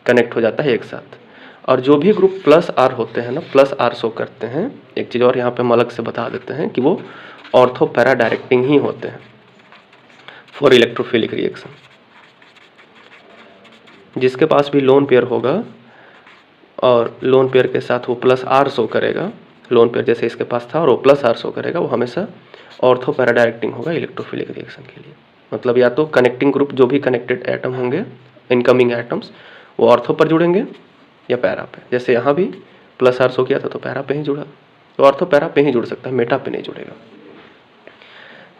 S1: कनेक्ट हो जाता है एक साथ। और जो भी ग्रुप प्लस आर होते हैं ना, प्लस आर शो करते हैं, एक चीज़ और यहाँ पे हम अलग से बता देते हैं कि वो ऑर्थो पैरा डायरेक्टिंग ही होते हैं फॉर इलेक्ट्रोफिलिक रिएक्शन। जिसके पास भी लोन पेयर होगा और लोन पेयर के साथ वो प्लस आर शो करेगा, लोन पेयर जैसे इसके पास था और वो प्लस आर शो करेगा, वो हमेशा ऑर्थो पैरा डायरेक्टिंग होगा इलेक्ट्रोफिलिक रिएक्शन के लिए। मतलब या तो कनेक्टिंग ग्रुप जो भी कनेक्टेड एटम होंगे, इनकमिंग एटम्स, वो ऑर्थो पर जुड़ेंगे या पैरा पे। जैसे यहाँ भी प्लस आर शो किया था तो पैरा पे ही जुड़ा, तो ऑर्थो पैरा पे ही जुड़ सकता है, मेटा पे नहीं जुड़ेगा।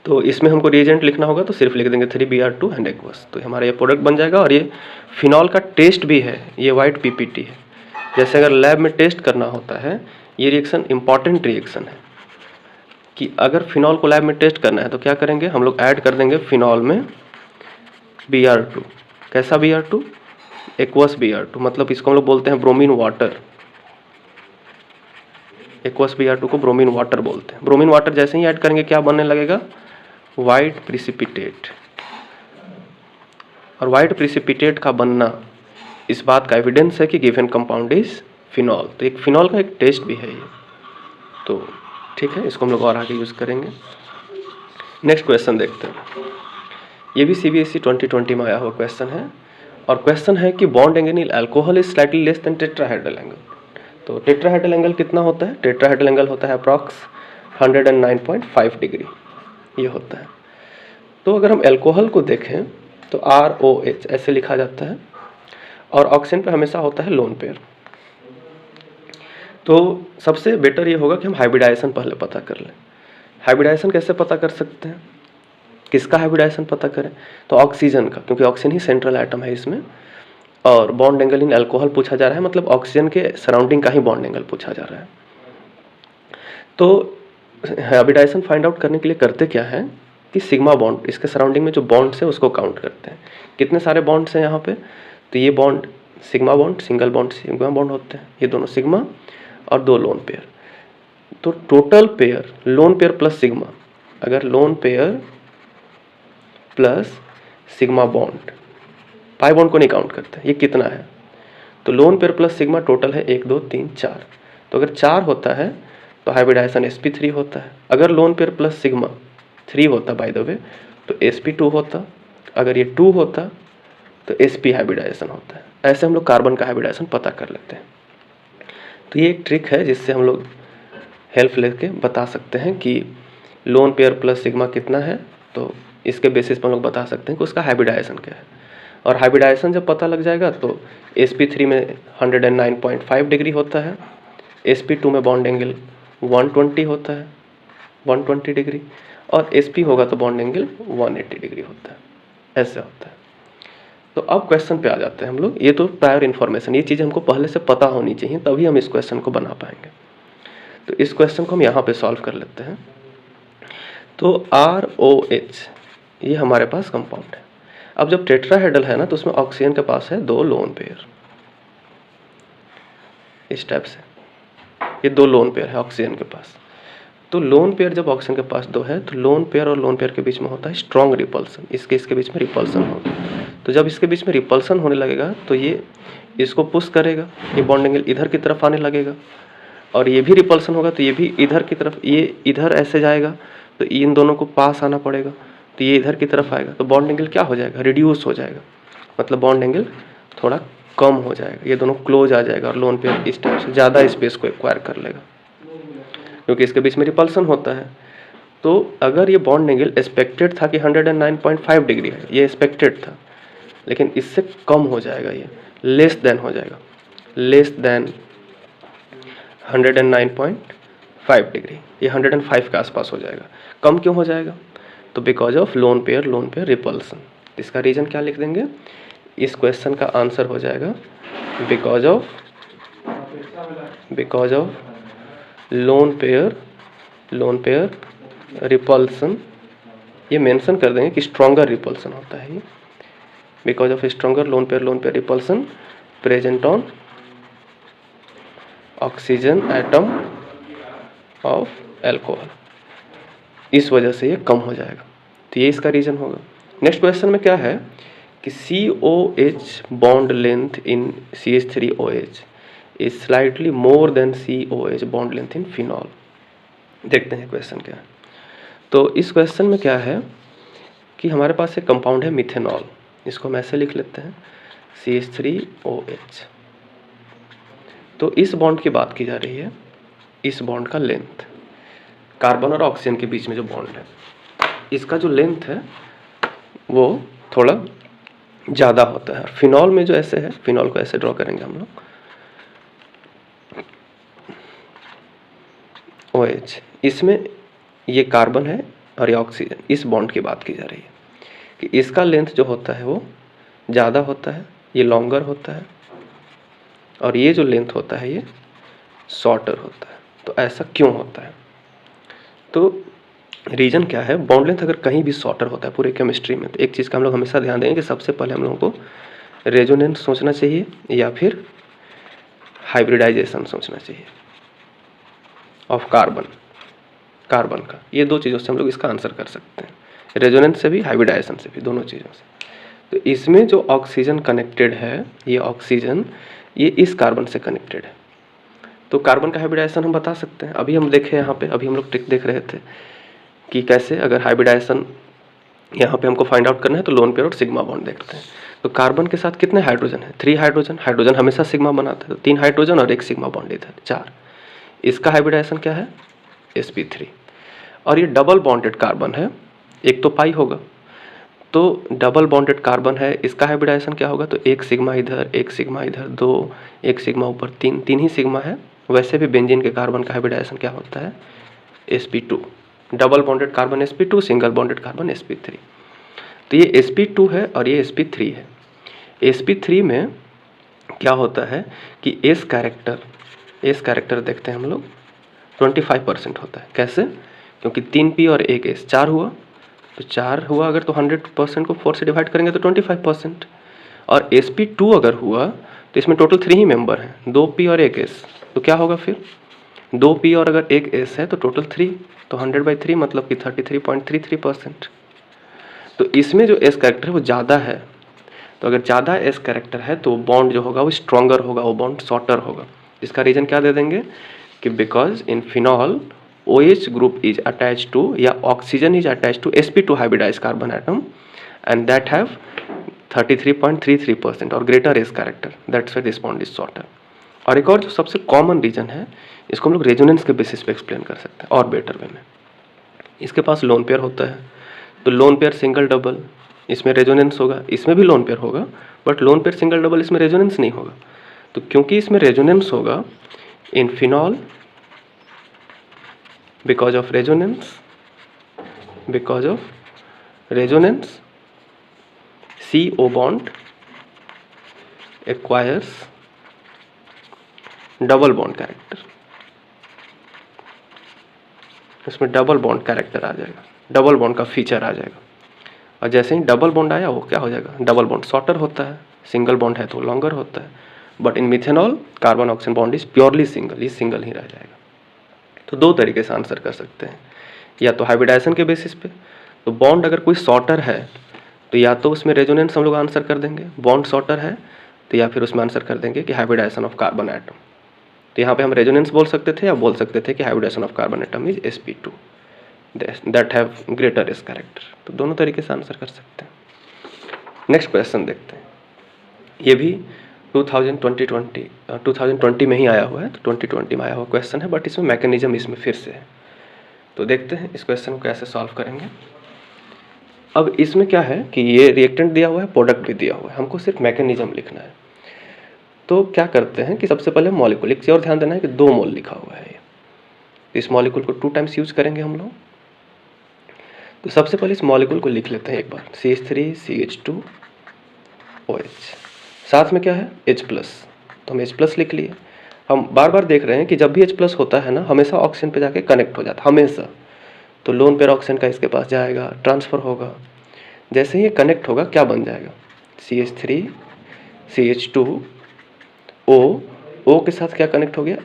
S1: तो इसमें हमको रिएजेंट लिखना होगा तो सिर्फ लिख देंगे 3Br2 एंड एक्वस, तो हमारा ये प्रोडक्ट बन जाएगा। और ये फिनॉल का टेस्ट भी है, ये वाइट PPT है। जैसे अगर लैब में टेस्ट करना होता है, ये रिएक्शन इंपॉर्टेंट रिएक्शन है कि अगर फिनॉल को लैब में टेस्ट करना है तो क्या करेंगे, हम लोग ऐड कर देंगे फिनॉल में Br2। कैसा Br2? एक्वस Br2, मतलब इसको हम लोग बोलते हैं ब्रोमीन वाटर। एक्वस Br2 को ब्रोमीन वाटर बोलते हैं। ब्रोमीन वाटर जैसे ही ऐड करेंगे क्या बनने लगेगा? White precipitate. और वाइट प्रिसिपिटेट का बनना इस बात का एविडेंस है कि गिवन कंपाउंड इज फिनॉल। तो एक फिनॉल का एक टेस्ट भी है ये, तो ठीक है, इसको हम लोग और आगे यूज़ करेंगे। नेक्स्ट क्वेश्चन देखते हैं। ये भी CBSE 2020 में आया हुआ क्वेश्चन है, और क्वेश्चन है कि bond angle in alcohol is slightly less than tetrahedral angle. तो टेट्राहेड्रल एंगल कितना होता है? टेट्राहेड्रल एंगल होता है अप्रॉक्स 109.5 डिग्री, ये होता है। तो अगर हम अल्कोहल को देखें तो ROH ऐसे लिखा जाता है, और ऑक्सीजन पे हमेशा होता है लोन पेयर। तो सबसे बेटर ये होगा कि हम हाइब्रिडाइजेशन पहले पता कर लें। हाइब्रिडाइजेशन कैसे पता कर सकते हैं? किसका हाइब्रिडाइजेशन पता करें? तो ऑक्सीजन का, क्योंकि ऑक्सीजन ही सेंट्रल एटम है इसमें। और बॉन्ड एंगल इन अल्कोहल पूछा जा रहा है, मतलब ऑक्सीजन के सराउंडिंग का ही बॉन्ड एंगल पूछा जा रहा है। तो हाइब्रिडाइजेशन फाइंड आउट करने के लिए करते क्या है कि सिग्मा बॉन्ड, इसके सराउंडिंग में जो बॉन्ड्स है उसको काउंट करते हैं। कितने सारे बॉन्ड्स हैं यहाँ पे? तो ये bond sigma bond, single bond sigma bond होते हैं, ये दोनों सिग्मा और 2 लोन पेयर। तो total pair lone pair plus sigma, अगर lone pair plus sigma bond, pi bond को नहीं काउंट करते, ये कितना है? तो lone pair plus sigma total है 1 2 3 4। तो अगर 4 होता है तो हाइब्रिडाइजेशन sp3 होता है। अगर लोन पेयर प्लस सिग्मा 3 होता बाय द वे तो sp2 होता। अगर ये 2 होता तो sp हाइब्रिडाइजेशन होता है। ऐसे हम लोग कार्बन का हाइब्रिडाइजेशन पता कर लेते हैं। तो ये एक ट्रिक है जिससे हम लोग हेल्प लेके बता सकते हैं कि लोन पेयर प्लस सिग्मा कितना है, तो इसके बेसिस पर हम लोग बता सकते हैं कि उसका हाइब्रिडाइजेशन क्या है। और हाइब्रिडाइजेशन जब पता लग जाएगा तो sp3 में 109.5 डिग्री होता है, sp2 में बॉन्ड एंगल 120 होता है, 120 डिग्री, और sp होगा तो बॉन्ड एंगल 180 डिग्री होता है। ऐसे होता है। तो अब क्वेश्चन पे आ जाते हैं हम लोग। ये तो प्रायर इन्फॉर्मेशन, ये चीज़ हमको पहले से पता होनी चाहिए, तभी हम इस क्वेश्चन को बना पाएंगे। तो इस क्वेश्चन को हम यहाँ पे सॉल्व कर लेते हैं। तो ROH ये हमारे पास कंपाउंड है। अब जब टेट्राहेड्रल है ना, तो उसमें ऑक्सीजन के पास है 2 लोन पेयर, इस टाइप से ये 2 लोन पेयर है ऑक्सीजन के पास। तो लोन पेयर जब ऑक्सीजन के पास 2 है, तो लोन पेयर और लोन पेयर के बीच में होता है स्ट्रॉन्ग रिपल्सन, इसके बीच में रिपल्सन होगा। तो जब इसके बीच में रिपल्सन होने लगेगा तो ये इसको पुश करेगा, ये बॉन्ड एंगल इधर की तरफ आने लगेगा, और ये भी रिपल्सन होगा तो ये भी इधर की तरफ, ये इधर ऐसे जाएगा तो इन दोनों को पास आना पड़ेगा, तो ये इधर की तरफ आएगा, तो बॉन्ड एंगल क्या हो जाएगा, रिड्यूस हो जाएगा, मतलब बॉन्ड एंगल थोड़ा कम हो जाएगा, ये दोनों क्लोज आ जाएगा और लोन पेयर इस टाइप से ज़्यादा स्पेस को एक्वायर कर लेगा, क्योंकि इसके बीच में रिपल्सन होता है। तो अगर ये बॉन्ड एंगल एक्सपेक्टेड था कि 109.5 डिग्री है, ये एक्सपेक्टेड था, लेकिन इससे कम हो जाएगा, ये लेस देन हो जाएगा, लेस देन 109.5 डिग्री, ये 105 के आसपास हो जाएगा। कम क्यों हो जाएगा, तो because of lone pair repulsion. इसका रीज़न क्या लिख देंगे, इस क्वेश्चन का आंसर हो जाएगा because of lone pair repulsion. ये मेंशन कर देंगे कि स्ट्रॉन्गर रिपल्सन होता है ये, because of stronger lone pair repulsion present on oxygen atom of alcohol, इस वजह से ये कम हो जाएगा। तो ये इसका रीज़न होगा। नेक्स्ट क्वेश्चन में क्या है कि COH bond length in CH3OH is slightly more than COH bond length in phenol. देखते हैं क्वेश्चन क्या है। तो इस क्वेश्चन में क्या है कि हमारे पास एक कंपाउंड है मिथेनॉल, इसको हम ऐसे लिख लेते हैं CH3OH। तो इस बॉन्ड की बात की जा रही है, इस बॉन्ड का लेंथ, कार्बन और ऑक्सीजन के बीच में जो बॉन्ड है, इसका जो लेंथ है वो थोड़ा ज़्यादा होता है। फिनॉल में जो ऐसे है, फिनॉल को ऐसे ड्रॉ करेंगे हम लोग, OH, इसमें ये कार्बन है और ये ऑक्सीजन, इस बॉन्ड की बात की जा रही है कि इसका लेंथ जो होता है वो ज़्यादा होता है, ये लॉन्गर होता है, और ये जो लेंथ होता है ये शॉर्टर होता है। तो ऐसा क्यों होता है, तो रीज़न क्या है, बॉन्ड लेंथ अगर कहीं भी शॉर्टर होता है पूरे केमिस्ट्री में, तो एक चीज़ का हम लोग हमेशा ध्यान देंगे कि सबसे पहले हम लोगों को रेजोनेंस सोचना चाहिए या फिर हाइब्रिडाइजेशन सोचना चाहिए ऑफ कार्बन का। ये 2 चीज़ों से हम लोग इसका आंसर कर सकते हैं, रेजोनेंस से भी, हाइब्रिडाइजेशन से भी, दोनों चीज़ों से। तो इसमें जो ऑक्सीजन कनेक्टेड है, ये ऑक्सीजन ये इस कार्बन से कनेक्टेड है, तो कार्बन का हाइब्रिडाइजेशन हम बता सकते हैं। अभी हम देखें यहाँ पे, अभी हम लोग ट्रिक देख रहे थे कि कैसे अगर हाइब्रिडाइजेशन यहाँ पे हमको फाइंड आउट करना है, तो लोन पेयर और सिग्मा बॉन्ड देखते हैं। तो कार्बन के साथ कितने हाइड्रोजन है, 3 हाइड्रोजन हमेशा सिग्मा बनाता है, तो 3 हाइड्रोजन और 1 सिग्मा बॉन्ड इधर, 4। इसका हाइब्रिडाइजेशन क्या है, sp3। और ये डबल बॉन्डेड कार्बन है, एक तो पाई होगा, तो डबल बॉन्डेड कार्बन है, इसका हाइब्रिडाइजेशन क्या होगा, तो 1 सिग्मा इधर, 1 सिग्मा इधर, 2, 1 सिग्मा ऊपर, 3 ही सिग्मा है। वैसे भी बेंजीन के कार्बन का हाइब्रिडाइजेशन क्या होता है, sp2। Double bonded carbon sp2, single bonded carbon sp3। तो ये sp2 है और ये sp3 है। sp3 में क्या होता है कि एस कैरेक्टर देखते हैं हम लोग 25% होता है। कैसे, क्योंकि 3p और 1 s, 4 हुआ, तो 4 हुआ अगर, तो 100% को 4 से डिवाइड करेंगे तो 25%। और sp2 अगर हुआ तो इसमें टोटल 3 ही मेंबर हैं, 2p और 1 s, तो क्या होगा फिर, 2p और अगर 1 s है तो टोटल 3, तो 100/3 मतलब कि 33.33%। तो इसमें जो एस कैरेक्टर है वो ज़्यादा है, तो अगर ज़्यादा एस कैरेक्टर है तो बॉन्ड जो होगा वो स्ट्रॉन्गर होगा, वो बॉन्ड शॉर्टर होगा। इसका रीज़न क्या दे देंगे कि because in phenol OH group is attach to, या oxygen is attach to sp2 hybridise carbon atom and that have 33.33% और greater s character, that's why this bond is shorter. और एक और जो सबसे कॉमन रीजन है, इसको हम लोग रेजोनेंस के बेसिस पे एक्सप्लेन कर सकते हैं और बेटर वे में। इसके पास लोन पेयर होता है, तो लोन पेयर सिंगल डबल, इसमें रेजोनेंस होगा, इसमें भी लोन पेयर होगा, but lone pair single double इसमें रेजोनेंस नहीं होगा। तो क्योंकि इसमें रेजोनेंस होगा इन phenol, because of resonance CO bond acquires double bond character, इसमें डबल बॉन्ड कैरेक्टर आ जाएगा, डबल बॉन्ड का फीचर आ जाएगा। और जैसे ही डबल बॉन्ड आया वो क्या हो जाएगा, डबल बॉन्ड शॉर्टर होता है, सिंगल बॉन्ड है तो लॉन्गर होता है। But in methanol carbon oxygen bond is purely single, ये सिंगल ही रह जाएगा। तो दो तरीके से आंसर कर सकते हैं, या तो हाइब्रिडाइजेशन के बेसिस पे, तो बॉन्ड अगर कोई शॉर्टर है तो या तो उसमें रेजोनेंस हम लोग आंसर कर देंगे, बॉन्ड शॉर्टर है तो या फिर उसमें आंसर कर देंगे कि हाइब्रिडाइजेशन ऑफ कार्बन एटम। तो यहाँ पे हम रेजोनेंस बोल सकते थे या बोल सकते थे कि hybridisation of carbon atom is sp2 that have greater s character. तो दोनों तरीके से आंसर कर सकते हैं। नेक्स्ट क्वेश्चन देखते हैं, ये भी 2020 में ही आया हुआ है, तो 2020 में आया हुआ क्वेश्चन है, बट इसमें मैकेनिज्म इसमें फिर से है। तो देखते हैं इस क्वेश्चन को कैसे सॉल्व करेंगे। अब इसमें क्या है कि ये रिएक्टेंट दिया हुआ है, प्रोडक्ट भी दिया हुआ है, हमको सिर्फ मैकेनिज्म लिखना है। तो क्या करते हैं कि सबसे पहले मॉलिक्यूल, एक चीज़ और ध्यान देना है कि 2 मोल लिखा हुआ है ये, इस मॉलिक्यूल को 2 टाइम्स यूज करेंगे हम लोग। तो सबसे पहले इस मॉलिक्यूल को लिख लेते हैं एक बार, CH3CH2OH, साथ में क्या है H+, तो हम H+ लिख लिए। हम बार बार देख रहे हैं कि जब भी H+ होता है ना, हमेशा ऑक्सीजन पे जाके कनेक्ट हो जाता है, हमेशा। तो लोन पेयर ऑक्सीजन का इसके पास जाएगा, ट्रांसफ़र होगा। जैसे ही ये कनेक्ट होगा क्या बन जाएगा, CH3CH2O, O के साथ क्या कनेक्ट हो गया,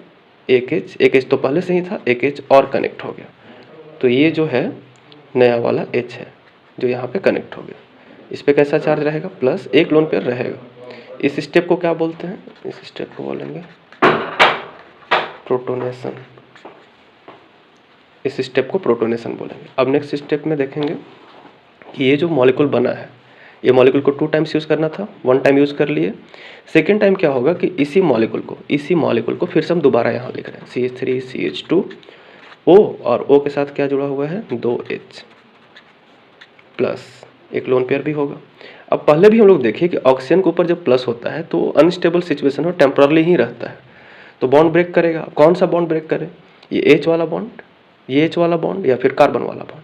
S1: एक H तो पहले से ही था, एक H और कनेक्ट हो गया। तो ये जो है नया वाला H है जो यहाँ पे कनेक्ट हो गया। इस पे कैसा चार्ज रहेगा, प्लस, एक लोन पेयर रहेगा। इस स्टेप को क्या बोलते हैं, इस स्टेप को बोलेंगे प्रोटोनेशन, इस स्टेप को प्रोटोनेशन बोलेंगे। अब नेक्स्ट स्टेप में देखेंगे कि ये जो मॉलिक्यूल बना है, ये मॉलिक्यूल को 2 टाइम्स यूज़ करना था, 1 टाइम यूज़ कर लिए। सेकेंड टाइम क्या होगा कि इसी मॉलिक्यूल को फिर से हम दोबारा यहाँ लिख रहे हैं, CH3CH2O, और O के साथ क्या जुड़ा हुआ है, 2H प्लस, एक लोन पेयर भी होगा। अब पहले भी हम लोग देखिए कि ऑक्सीजन के ऊपर जब प्लस होता है तो अनस्टेबल सिचुएशन हो, टेम्परली ही रहता है, तो बॉन्ड ब्रेक करेगा। कौन सा बॉन्ड ब्रेक करे, ये H वाला बॉन्ड, ये H वाला बॉन्ड, या फिर कार्बन वाला बॉन्ड?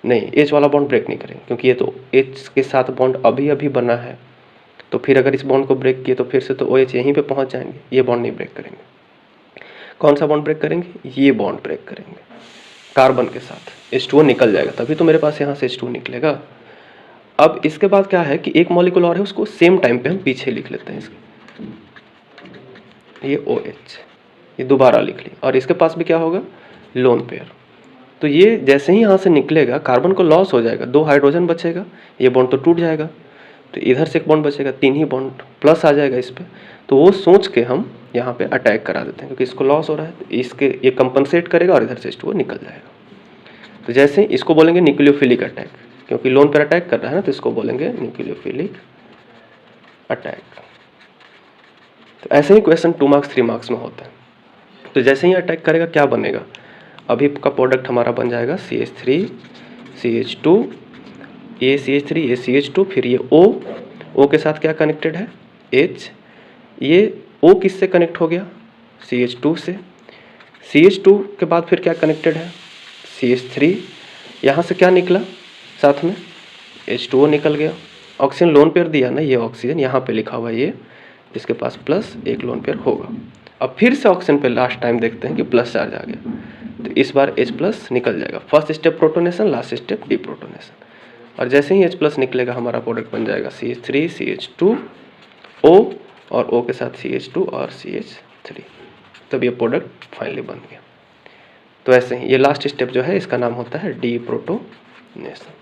S1: नहीं, H वाला बॉन्ड ब्रेक नहीं करेंगे, क्योंकि ये तो H के साथ बॉन्ड अभी अभी बना है। तो फिर अगर इस बॉन्ड को ब्रेक किए तो फिर से तो OH यहीं पे पहुंच जाएंगे, ये बॉन्ड नहीं ब्रेक करेंगे। कौन सा बॉन्ड ब्रेक करेंगे, ये बॉन्ड ब्रेक करेंगे कार्बन के साथ, H2O निकल जाएगा, तभी तो मेरे पास यहाँ से H2 निकलेगा। अब इसके बाद क्या है कि एक मॉलिक्यूल और है, उसको सेम टाइम पे हम पीछे लिख लेते हैं इसके, ये OH, ये दोबारा लिख ली, और इसके पास भी क्या होगा, लोन पेयर। तो ये जैसे ही यहाँ से निकलेगा कार्बन को लॉस हो जाएगा, 2 हाइड्रोजन बचेगा, ये बॉन्ड तो टूट जाएगा, तो इधर से एक बॉन्ड बचेगा, 3 ही बॉन्ड प्लस आ जाएगा इस पर। तो वो सोच के हम यहाँ पे अटैक करा देते हैं, क्योंकि इसको लॉस हो रहा है, इसके ये कंपनसेट करेगा और इधर से H2O निकल जाएगा। तो जैसे इसको बोलेंगे न्यूक्लियोफिलिक अटैक, क्योंकि लोन पर अटैक कर रहा है ना, तो इसको बोलेंगे न्यूक्लियोफिलिक अटैक। तो ऐसे ही क्वेश्चन 2 मार्क्स 3 मार्क्स में होता है। तो जैसे ही अटैक करेगा क्या बनेगा, अभी का प्रोडक्ट हमारा बन जाएगा CH3CH2, ये CH3, ये CH2, फिर ये O के साथ क्या कनेक्टेड है, H, ये O किससे कनेक्ट हो गया, CH2 से, CH2 के बाद फिर क्या कनेक्टेड है, CH3, यहाँ से क्या निकला साथ में, H2O निकल गया। ऑक्सीजन लोन पेयर दिया ना, ये ऑक्सीजन यहाँ पे लिखा हुआ है, ये इसके पास प्लस एक लोन पेयर होगा। अब फिर से ऑक्सीजन पे लास्ट टाइम देखते हैं कि प्लस चार्ज आ गया, तो इस बार H+ निकल जाएगा। First step protonation, last step deprotonation, और जैसे ही H+ निकलेगा हमारा प्रोडक्ट बन जाएगा CH3CH2O, और O के साथ CH2 और CH3, तब ये प्रोडक्ट फाइनली बन गया। तो ऐसे ही ये लास्ट स्टेप जो है इसका नाम होता है डीप्रोटोनेशन।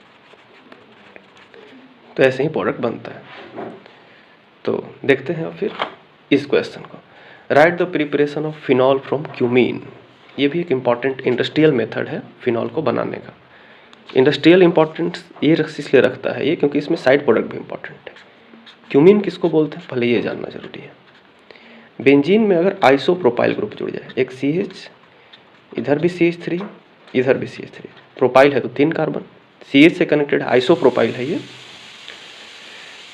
S1: तो ऐसे ही प्रोडक्ट बनता है। तो देखते हैं फिर इस क्वेश्चन को, right the preparation of phenol from cumene. ये भी एक इम्पॉर्टेंट इंडस्ट्रियल मेथड है फिनॉल को बनाने का। इंडस्ट्रियल इंपॉर्टेंस ये इसलिए रखता है ये, क्योंकि इसमें साइड प्रोडक्ट भी इंपॉर्टेंट है। क्यूमीन किसको बोलते हैं, पहले ये जानना जरूरी है। बेंजीन में अगर आइसोप्रोपाइल ग्रुप जुड़ जाए, एक CH, इधर भी CH3, इधर भी CH3, प्रोपाइल है तो 3 कार्बन, CH से कनेक्टेड है, आइसोप्रोपाइल है ये।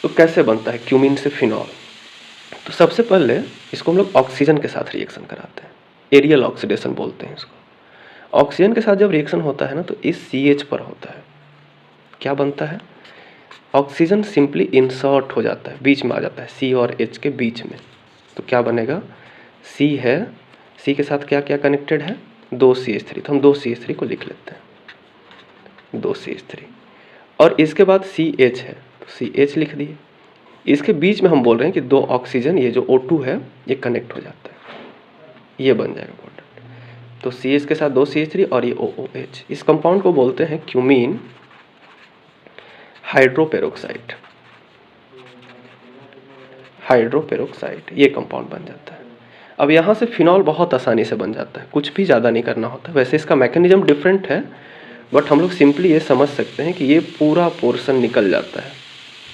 S1: तो कैसे बनता है क्यूमीन से फिनॉल, तो सबसे पहले इसको हम लोग ऑक्सीजन के साथ रिएक्शन कराते हैं, एरियल ऑक्सीडेशन बोलते हैं इसको। ऑक्सीजन के साथ जब रिएक्शन होता है ना, तो इस CH पर होता है, क्या बनता है, ऑक्सीजन सिंपली इंसर्ट हो जाता है, बीच में आ जाता है C और H के बीच में। तो क्या बनेगा, C है, C के साथ क्या क्या कनेक्टेड है, 2CH3, तो हम 2CH3 को लिख लेते हैं, 2CH3। और इसके बाद CH है तो CH लिख दिए। इसके बीच में हम बोल रहे हैं कि 2 ऑक्सीजन, ये जो O2 है ये कनेक्ट हो जाता है, ये बन जाएगा प्रोडक्ट। तो CH के साथ 2CH3 और ये OOH। इस कंपाउंड को बोलते हैं क्यूमीन हाइड्रोपेरोक्साइड, ये कंपाउंड बन जाता है। अब यहाँ से फिनॉल बहुत आसानी से बन जाता है, कुछ भी ज़्यादा नहीं करना होता। वैसे इसका मैकेनिज्म डिफरेंट है, बट हम लोग सिंपली ये समझ सकते हैं कि ये पूरा पोर्शन निकल जाता है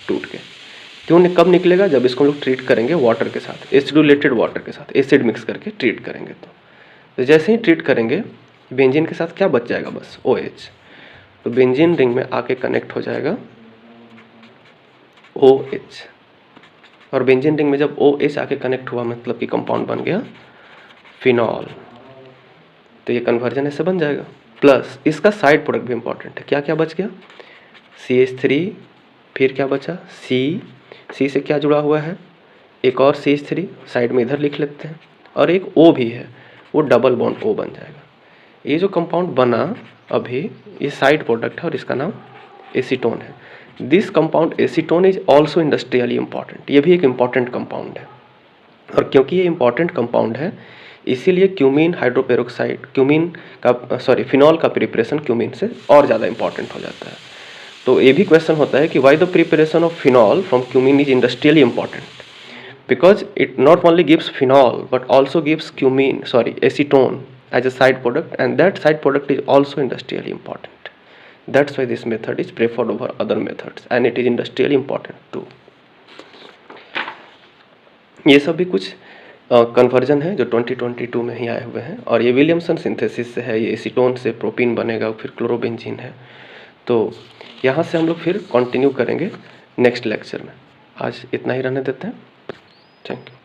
S1: टूट के। क्यों, कब निकलेगा, जब इसको हम लोग ट्रीट करेंगे वाटर के साथ, एसिडुलेटेड वाटर के साथ, एसिड मिक्स करके ट्रीट करेंगे। तो जैसे ही ट्रीट करेंगे बेंजीन के साथ क्या बच जाएगा, बस OH। तो बेंजीन रिंग में आके कनेक्ट हो जाएगा OH, और बेंजीन रिंग में जब OH आके कनेक्ट हुआ मतलब कि कंपाउंड बन गया फिनॉल। तो ये कन्वर्जन ऐसे बन जाएगा। प्लस इसका साइड प्रोडक्ट भी इंपॉर्टेंट है। क्या क्या बच गया, CH3, फिर क्या बचा C से क्या जुड़ा हुआ है, एक और CH3 साइड में इधर लिख लेते हैं, और एक O भी है, वो डबल बॉन्ड O बन जाएगा। ये जो कंपाउंड बना अभी, ये साइड प्रोडक्ट है और इसका नाम एसीटोन है। This compound acetone is also industrially important, ये भी एक इम्पॉर्टेंट कंपाउंड है। और क्योंकि ये इम्पॉर्टेंट कंपाउंड है इसीलिए क्यूमीन हाइड्रोपेरोक्साइड, फिनॉल का प्रिपरेशन क्यूमीन से और ज़्यादा इंपॉर्टेंट हो जाता है। तो ये भी क्वेश्चन होता है कि why the preparation of phenol from cumene is industrially important, because it not only gives phenol but also gives acetone as a side product, and that side product is also industrially important. That's why this method is preferred over other methods and it is industrially important too. ये सब भी कुछ conversion है जो 2022 में ही आए हुए हैं, और ये विलियमसन सिंथेसिस से है। ये एसीटोन से प्रोपीन बनेगा, फिर क्लोरोबेंजीन है। तो यहाँ से हम लोग फिर कंटिन्यू करेंगे नेक्स्ट लेक्चर में। आज इतना ही रहने देते हैं। Thank you.